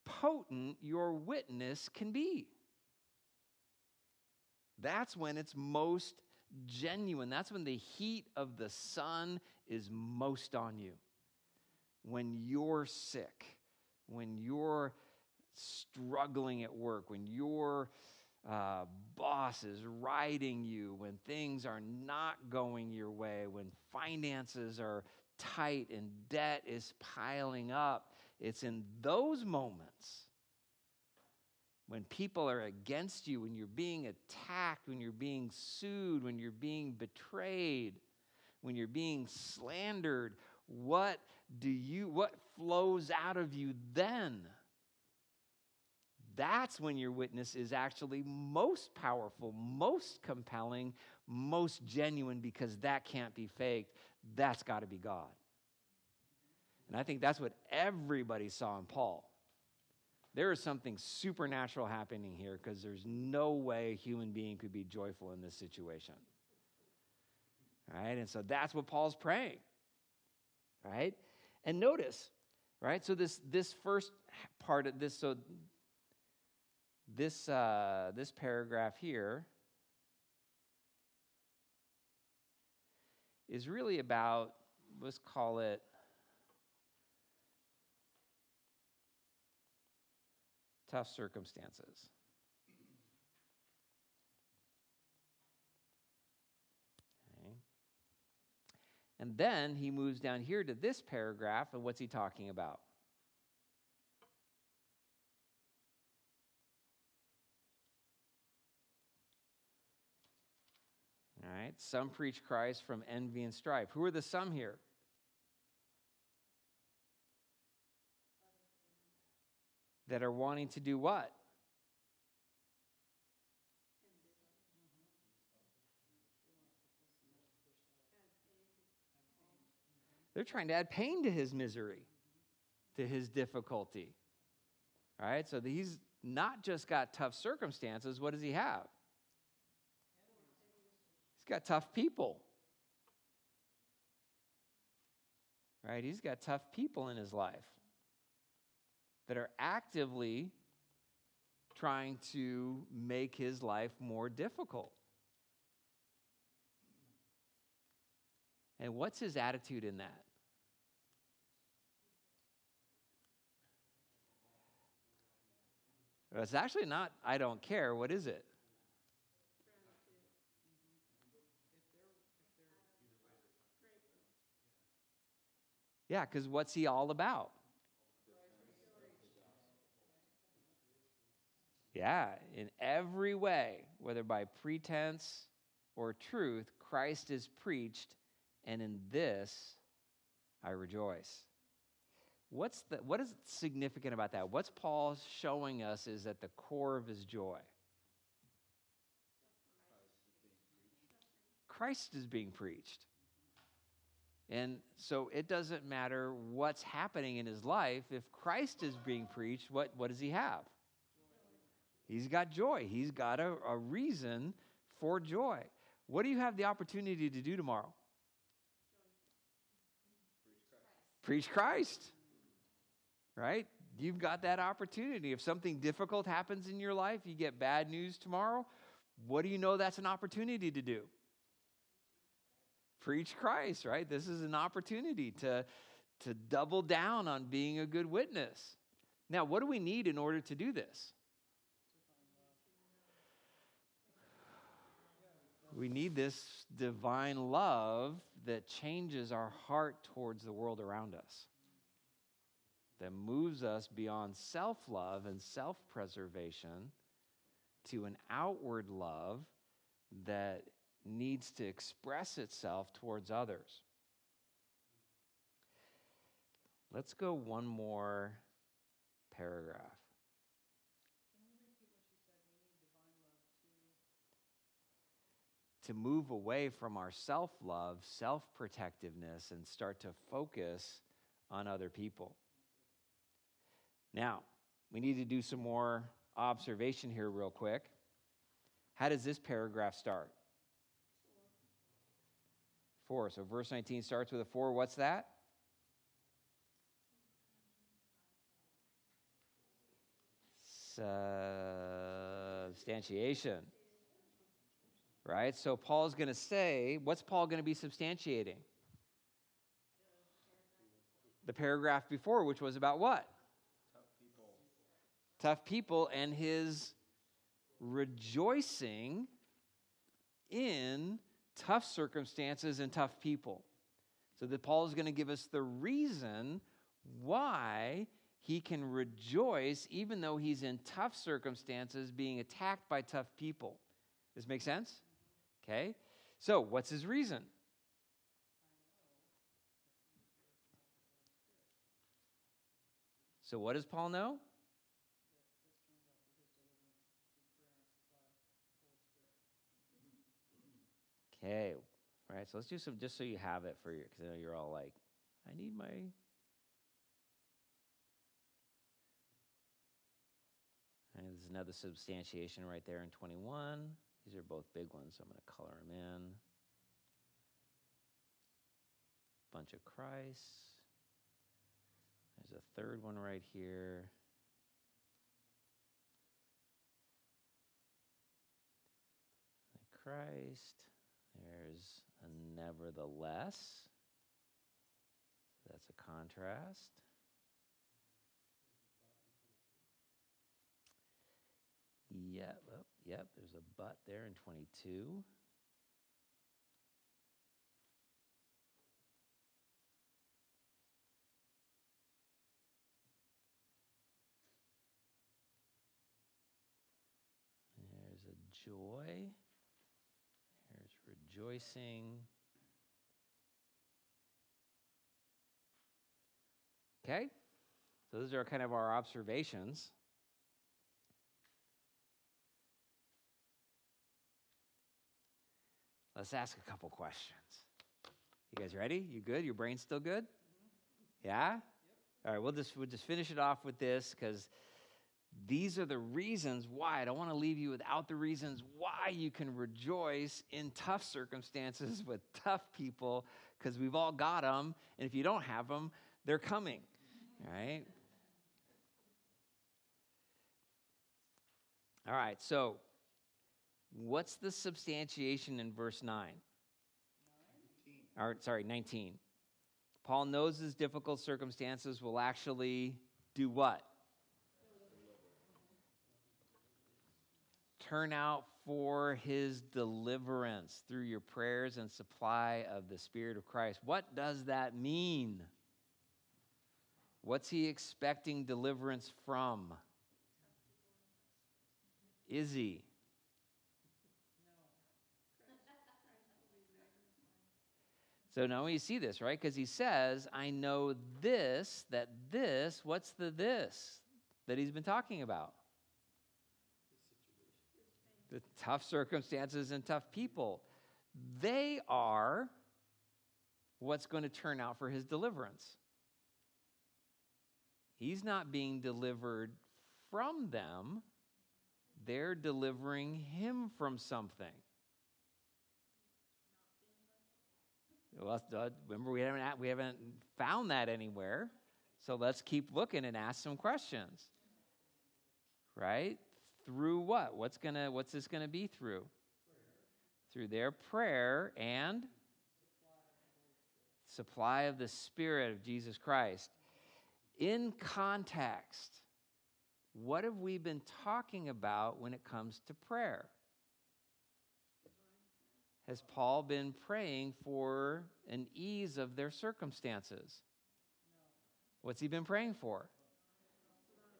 potent your witness can be. That's when it's most genuine. That's when the heat of the sun is most on you. When you're sick, when you're struggling at work, when your boss is riding you, when things are not going your way, when finances are tight and debt is piling up, it's in those moments when people are against you, when you're being attacked, when you're being sued, when you're being betrayed, when you're being slandered, what flows out of you then? That's when your witness is actually most powerful, most compelling, most genuine, because that can't be faked. That's got to be God. And I think that's what everybody saw in Paul. There is something supernatural happening here because there's no way a human being could be joyful in this situation. Right? And so that's what Paul's praying. Right? And notice, right? So this first part of this, so this paragraph here is really about, let's call it, tough circumstances. Okay. And then he moves down here to this paragraph, and what's he talking about? All right, some preach Christ from envy and strife. Who are the some here? That are wanting to do what? They're trying to add pain to his misery, to his difficulty. All right, so he's not just got tough circumstances. What does he have? He's got tough people. Right? He's got tough people in his life that are actively trying to make his life more difficult. And what's his attitude in that? Well, it's actually not, I don't care. What is it? Yeah, because what's he all about? Yeah, in every way, whether by pretense or truth, Christ is preached, and in this I rejoice. What is significant about that? What's Paul showing us is at the core of his joy? Christ is being preached. And so it doesn't matter what's happening in his life. If Christ is being preached, what does he have? He's got joy. He's got a reason for joy. What do you have the opportunity to do tomorrow? Preach Christ. Right? You've got that opportunity. If something difficult happens in your life, you get bad news tomorrow, what do you know that's an opportunity to do? Preach Christ, right? This is an opportunity to to double down on being a good witness. Now, what do we need in order to do this? We need this divine love that changes our heart towards the world around us, that moves us beyond self-love and self-preservation to an outward love that needs to express itself towards others. Let's go one more paragraph. Can you repeat what you said? We need divine love To move away from our self-love, self-protectiveness, and start to focus on other people. Now, we need to do some more observation here real quick. How does this paragraph start? 4. So verse 19 starts with a 4. What's that? Substantiation. Right? So Paul's going to say, what's Paul going to be substantiating? The paragraph before, which was about what? Tough people and his rejoicing in tough circumstances and tough people. So that Paul is going to give us the reason why he can rejoice even though he's in tough circumstances being attacked by tough people. Does this make sense? Okay. So what's his reason? So what does Paul know? Okay, all right, so let's do some, just so you have it for your, because I know you're all like, I need my, and there's another substantiation right there in 21. These are both big ones, so I'm going to color them in. Bunch of Christ. There's a third one right here. Christ. There's a nevertheless. So that's a contrast. Yep, there's a but there in 22. There's a joy. There's rejoicing. Okay? So those are kind of our observations. Let's ask a couple questions. You guys ready? You good? Your brain's still good? Yeah? Yep. All right, we'll just finish it off with this because these are the reasons why. I don't want to leave you without the reasons why you can rejoice in tough circumstances with tough people, because we've all got them, and if you don't have them, they're coming, right? All right, so what's the substantiation in verse 9? 19. Paul knows his difficult circumstances will actually do what? Turn out for his deliverance through your prayers and supply of the Spirit of Christ. What does that mean? What's he expecting deliverance from? Is he? So now you see this, right? Because he says, I know this, what's the this that he's been talking about? The tough circumstances and tough people. They are what's going to turn out for his deliverance. He's not being delivered from them. They're delivering him from something. Well, remember, we haven't found that anywhere. So let's keep looking and ask some questions. Right? Through what? What's this gonna be through? Prayer. Through their prayer and supply of the Spirit of Jesus Christ. In context, what have we been talking about when it comes to prayer? Has Paul been praying for an ease of their circumstances? What's he been praying for?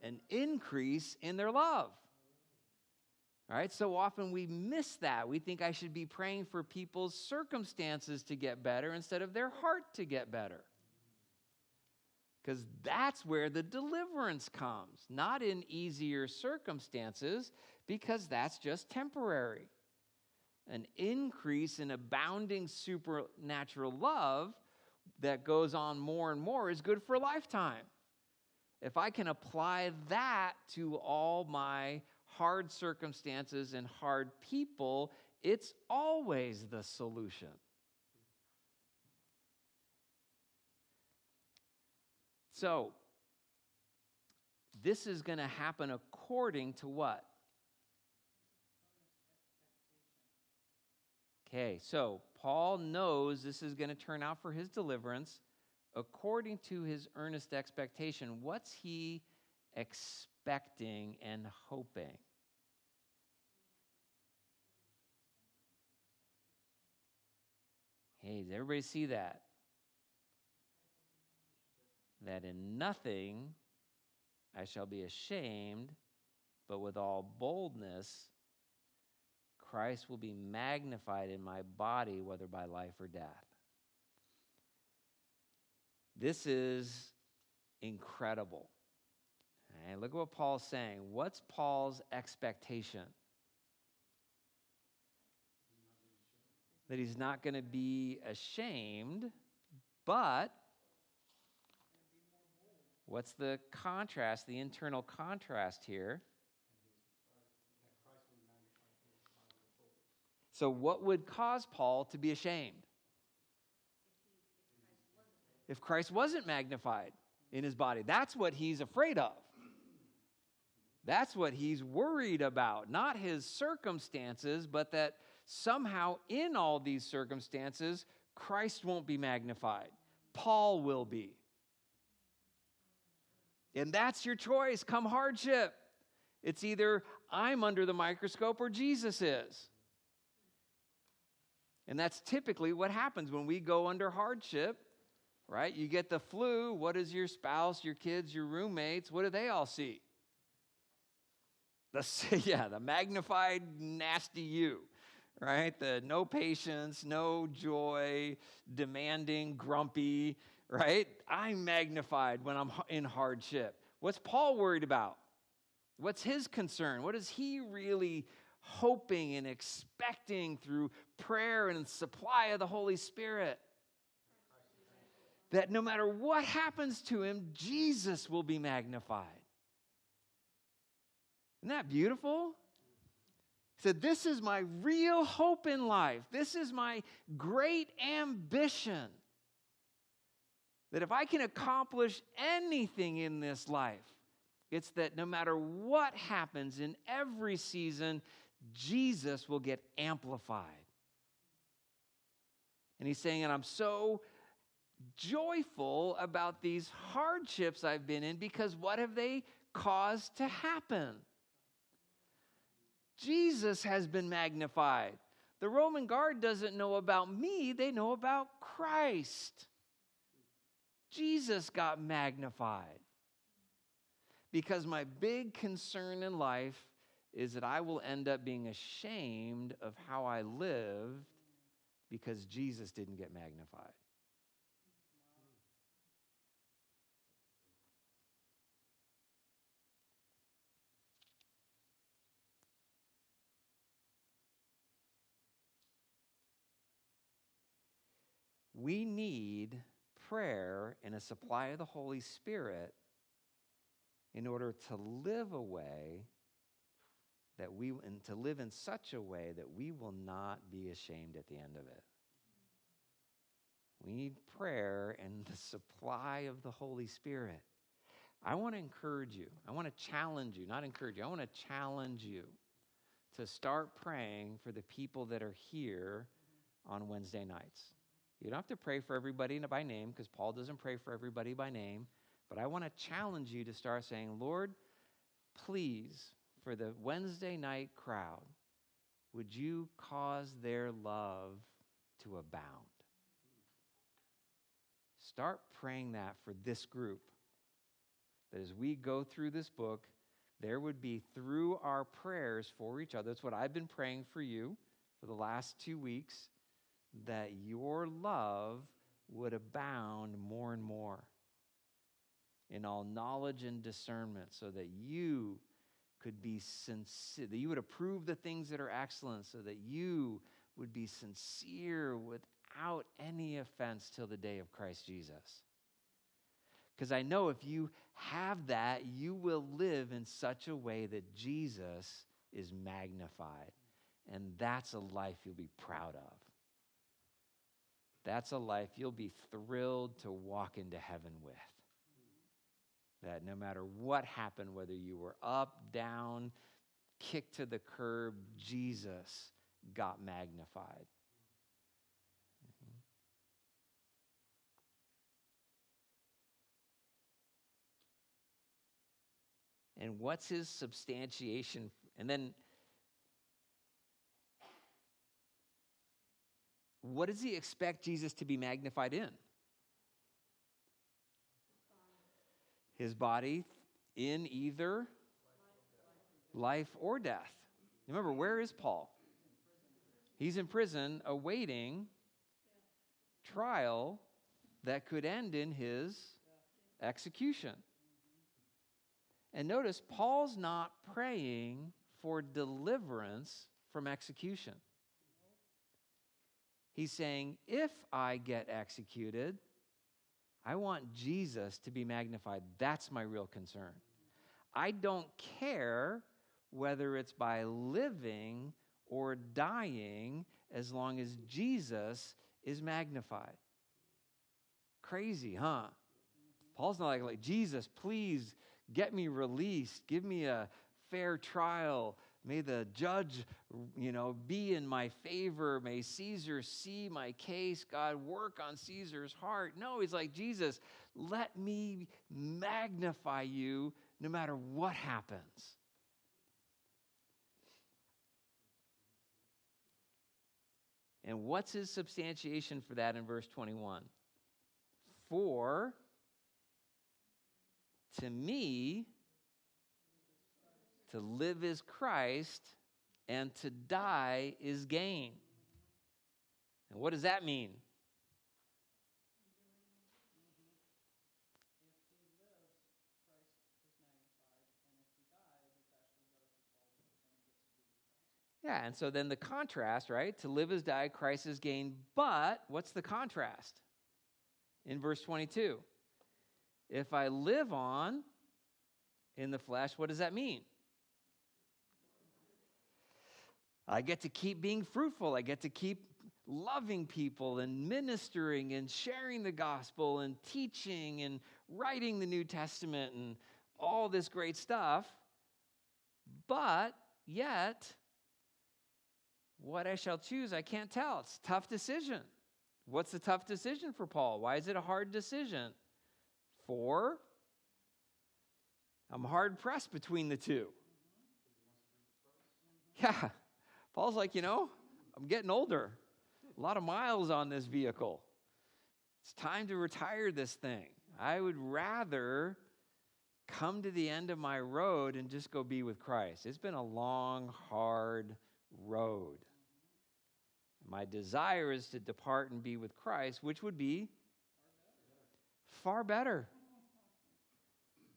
An increase in their love. All right, so often we miss that. We think I should be praying for people's circumstances to get better instead of their heart to get better. Because that's where the deliverance comes, not in easier circumstances, because that's just temporary. An increase in abounding supernatural love that goes on more and more is good for a lifetime. If I can apply that to all my hard circumstances and hard people, it's always the solution. So, this is going to happen according to what? Okay, so Paul knows this is going to turn out for his deliverance according to his earnest expectation. What's he expecting and hoping? Hey, does everybody see that? That in nothing I shall be ashamed, but with all boldness Christ will be magnified in my body, whether by life or death. This is incredible. All right, look at what Paul's saying. What's Paul's expectation? That he's not going to be ashamed, but what's the contrast, the internal contrast here? So what would cause Paul to be ashamed? If Christ wasn't magnified in his body. That's what he's afraid of. That's what he's worried about. Not his circumstances, but that somehow in all these circumstances, Christ won't be magnified. Paul will be. And that's your choice come hardship. It's either I'm under the microscope or Jesus is. And that's typically what happens when we go under hardship, right? You get the flu. What does your spouse, your kids, your roommates, what do they all see? The magnified nasty you, right? The no patience, no joy, demanding, grumpy, right? I'm magnified when I'm in hardship. What's Paul worried about? What's his concern? What is he really hoping and expecting through prayer and supply of the Holy Spirit? That no matter what happens to him, Jesus will be magnified. Isn't that beautiful? He said, this is my real hope in life. This is my great ambition. That if I can accomplish anything in this life, it's that no matter what happens in every season, Jesus will get amplified. And he's saying, and I'm so joyful about these hardships I've been in because what have they caused to happen? Jesus has been magnified. The Roman guard doesn't know about me, they know about Christ. Jesus got magnified. Because my big concern in life is that I will end up being ashamed of how I lived because Jesus didn't get magnified. We need prayer and a supply of the Holy Spirit in order to live a way and to live in such a way that we will not be ashamed at the end of it. We need prayer and the supply of the Holy Spirit. I want to encourage you. I want to challenge you, not encourage you. I want to challenge you to start praying for the people that are here on Wednesday nights. You don't have to pray for everybody by name, because Paul doesn't pray for everybody by name. But I want to challenge you to start saying, Lord, please, for the Wednesday night crowd, would you cause their love to abound? Start praying that for this group. That as we go through this book, there would be, through our prayers for each other, that's what I've been praying for you for the last 2 weeks, that your love would abound more and more in all knowledge and discernment, so that you could be sincere, that you would approve the things that are excellent, so that you would be sincere without any offense till the day of Christ Jesus. Because I know if you have that, you will live in such a way that Jesus is magnified. And that's a life you'll be proud of. That's a life you'll be thrilled to walk into heaven with. That no matter what happened, whether you were up, down, kicked to the curb, Jesus got magnified. And what's his substantiation? And then, what does he expect Jesus to be magnified in? His body in either life or death. Remember, where is Paul? He's in prison awaiting trial that could end in his execution. And notice, Paul's not praying for deliverance from execution. He's saying, if I get executed, I want Jesus to be magnified. That's my real concern. I don't care whether it's by living or dying, as long as Jesus is magnified. Crazy, huh? Paul's not like Jesus, please get me released. Give me a fair trial. May the judge, be in my favor. May Caesar see my case. God, work on Caesar's heart. No, he's like, Jesus, let me magnify you no matter what happens. And what's his substantiation for that in verse 21? For to me, to live is Christ, and to die is gain. And what does that mean? If he lives, Christ is magnified, and if he dies, it's actually better for Paul because then he gets to be with Christ. Yeah, and so then the contrast, right? To live is die, Christ is gain. But what's the contrast? In verse 22. If I live on in the flesh, what does that mean? I get to keep being fruitful. I get to keep loving people and ministering and sharing the gospel and teaching and writing the New Testament and all this great stuff. But yet, what I shall choose, I can't tell. It's a tough decision. What's the tough decision for Paul? Why is it a hard decision? For I'm hard pressed between the two. Yeah. Paul's like, I'm getting older. A lot of miles on this vehicle. It's time to retire this thing. I would rather come to the end of my road and just go be with Christ. It's been a long, hard road. My desire is to depart and be with Christ, which would be far better.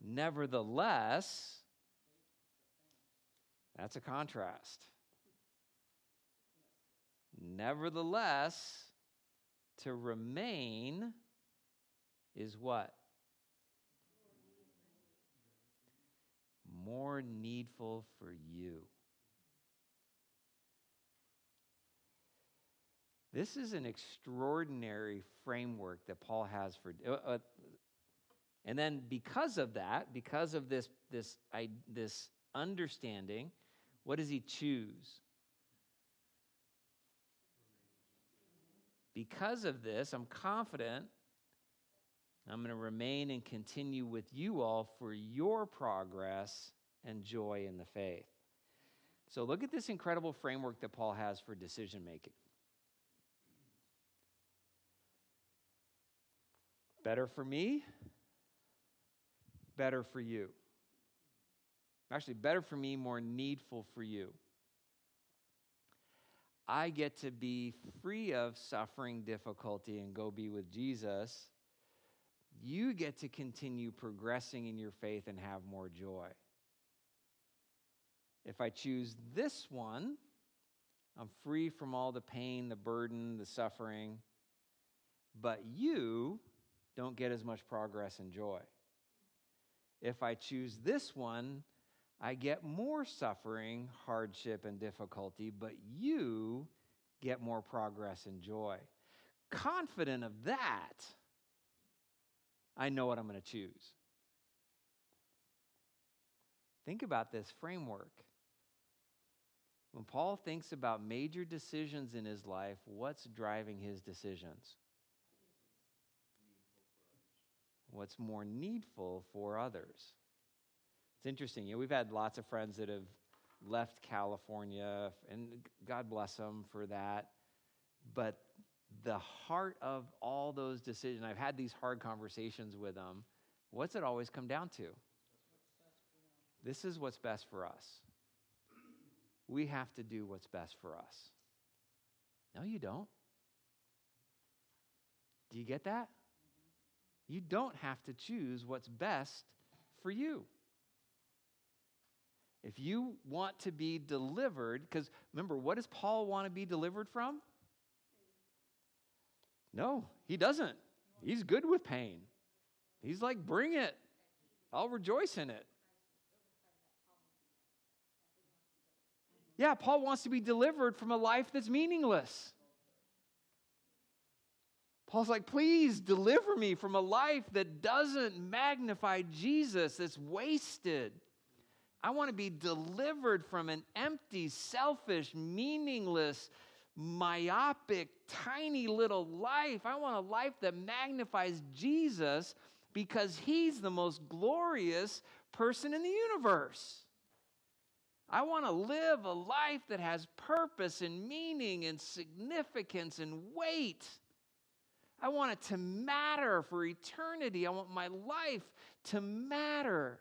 Nevertheless, that's a contrast. Nevertheless, to remain is what? More needful for you. This is an extraordinary framework that Paul has for... and then because of that, because of this understanding, what does he choose? because of this, I'm confident I'm going to remain and continue with you all for your progress and joy in the faith. So look at this incredible framework that Paul has for decision making. Better for me, better for you. Actually, better for me, more needful for you. I get to be free of suffering, difficulty, and go be with Jesus. You get to continue progressing in your faith and have more joy. If I choose this one, I'm free from all the pain, the burden, the suffering, but you don't get as much progress and joy. If I choose this one, I get more suffering, hardship, and difficulty, but you get more progress and joy. Confident of that, I know what I'm going to choose. Think about this framework. When Paul thinks about major decisions in his life, what's driving his decisions? What's more needful for others? It's interesting. We've had lots of friends that have left California, and God bless them for that. But the heart of all those decisions, I've had these hard conversations with them. What's it always come down to? This is what's best for us. We have to do what's best for us. No, you don't. Do you get that? You don't have to choose what's best for you. If you want to be delivered, because remember, what does Paul want to be delivered from? No, he doesn't. He's good with pain. He's like, bring it. I'll rejoice in it. Yeah, Paul wants to be delivered from a life that's meaningless. Paul's like, please deliver me from a life that doesn't magnify Jesus, that's wasted. I want to be delivered from an empty, selfish, meaningless, myopic, tiny little life. I want a life that magnifies Jesus because he's the most glorious person in the universe. I want to live a life that has purpose and meaning and significance and weight. I want it to matter for eternity. I want my life to matter.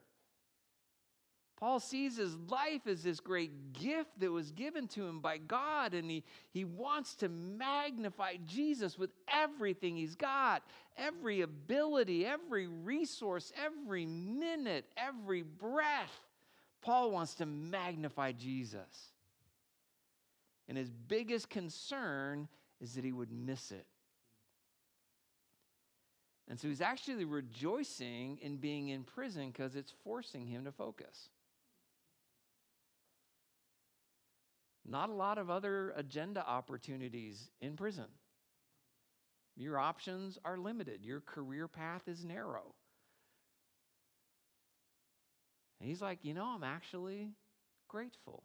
Paul sees his life as this great gift that was given to him by God, and he wants to magnify Jesus with everything he's got, every ability, every resource, every minute, every breath. Paul wants to magnify Jesus. And his biggest concern is that he would miss it. And so he's actually rejoicing in being in prison because it's forcing him to focus. Not a lot of other agenda opportunities in prison. Your options are limited. Your career path is narrow. And he's like, I'm actually grateful.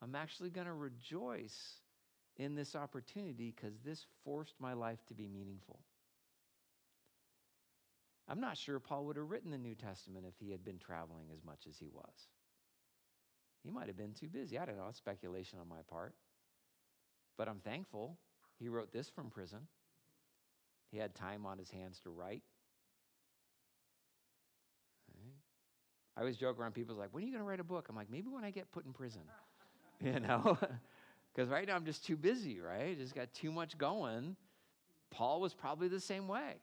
I'm actually going to rejoice in this opportunity because this forced my life to be meaningful. I'm not sure Paul would have written the New Testament if he had been traveling as much as he was. He might have been too busy. I don't know. It's speculation on my part. But I'm thankful he wrote this from prison. He had time on his hands to write. Right? I always joke around, people's like, when are you going to write a book? I'm like, maybe when I get put in prison. Because right now I'm just too busy, right? Just got too much going. Paul was probably the same way.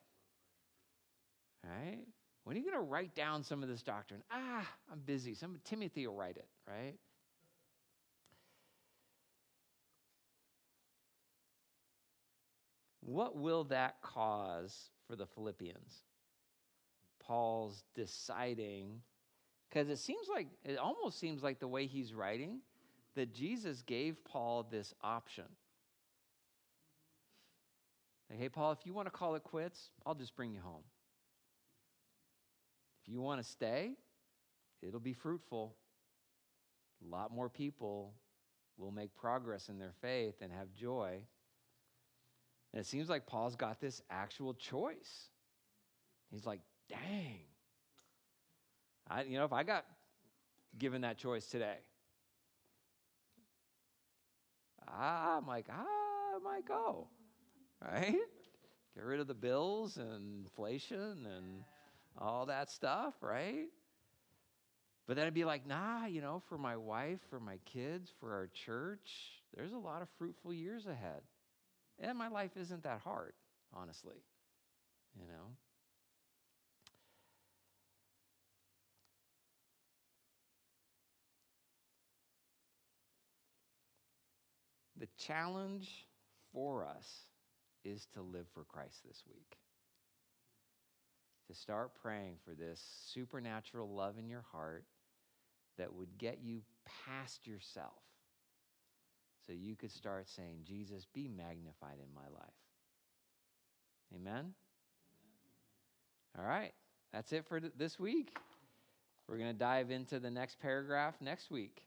Right? When are you going to write down some of this doctrine? I'm busy. Timothy will write it, right? What will that cause for the Philippians? Paul's deciding, because it almost seems like the way he's writing, that Jesus gave Paul this option. Like, hey, Paul, if you want to call it quits, I'll just bring you home. If you want to stay, it'll be fruitful. A lot more people will make progress in their faith and have joy. And it seems like Paul's got this actual choice. He's like, dang. If I got given that choice today, I'm like, I might go, right? Get rid of the bills and inflation and all that stuff, right? But then I'd be like, nah, for my wife, for my kids, for our church, there's a lot of fruitful years ahead. And my life isn't that hard, honestly, The challenge for us is to live for Christ this week. To start praying for this supernatural love in your heart that would get you past yourself. So you could start saying, Jesus, be magnified in my life. Amen? All right. That's it for this week. We're going to dive into the next paragraph next week.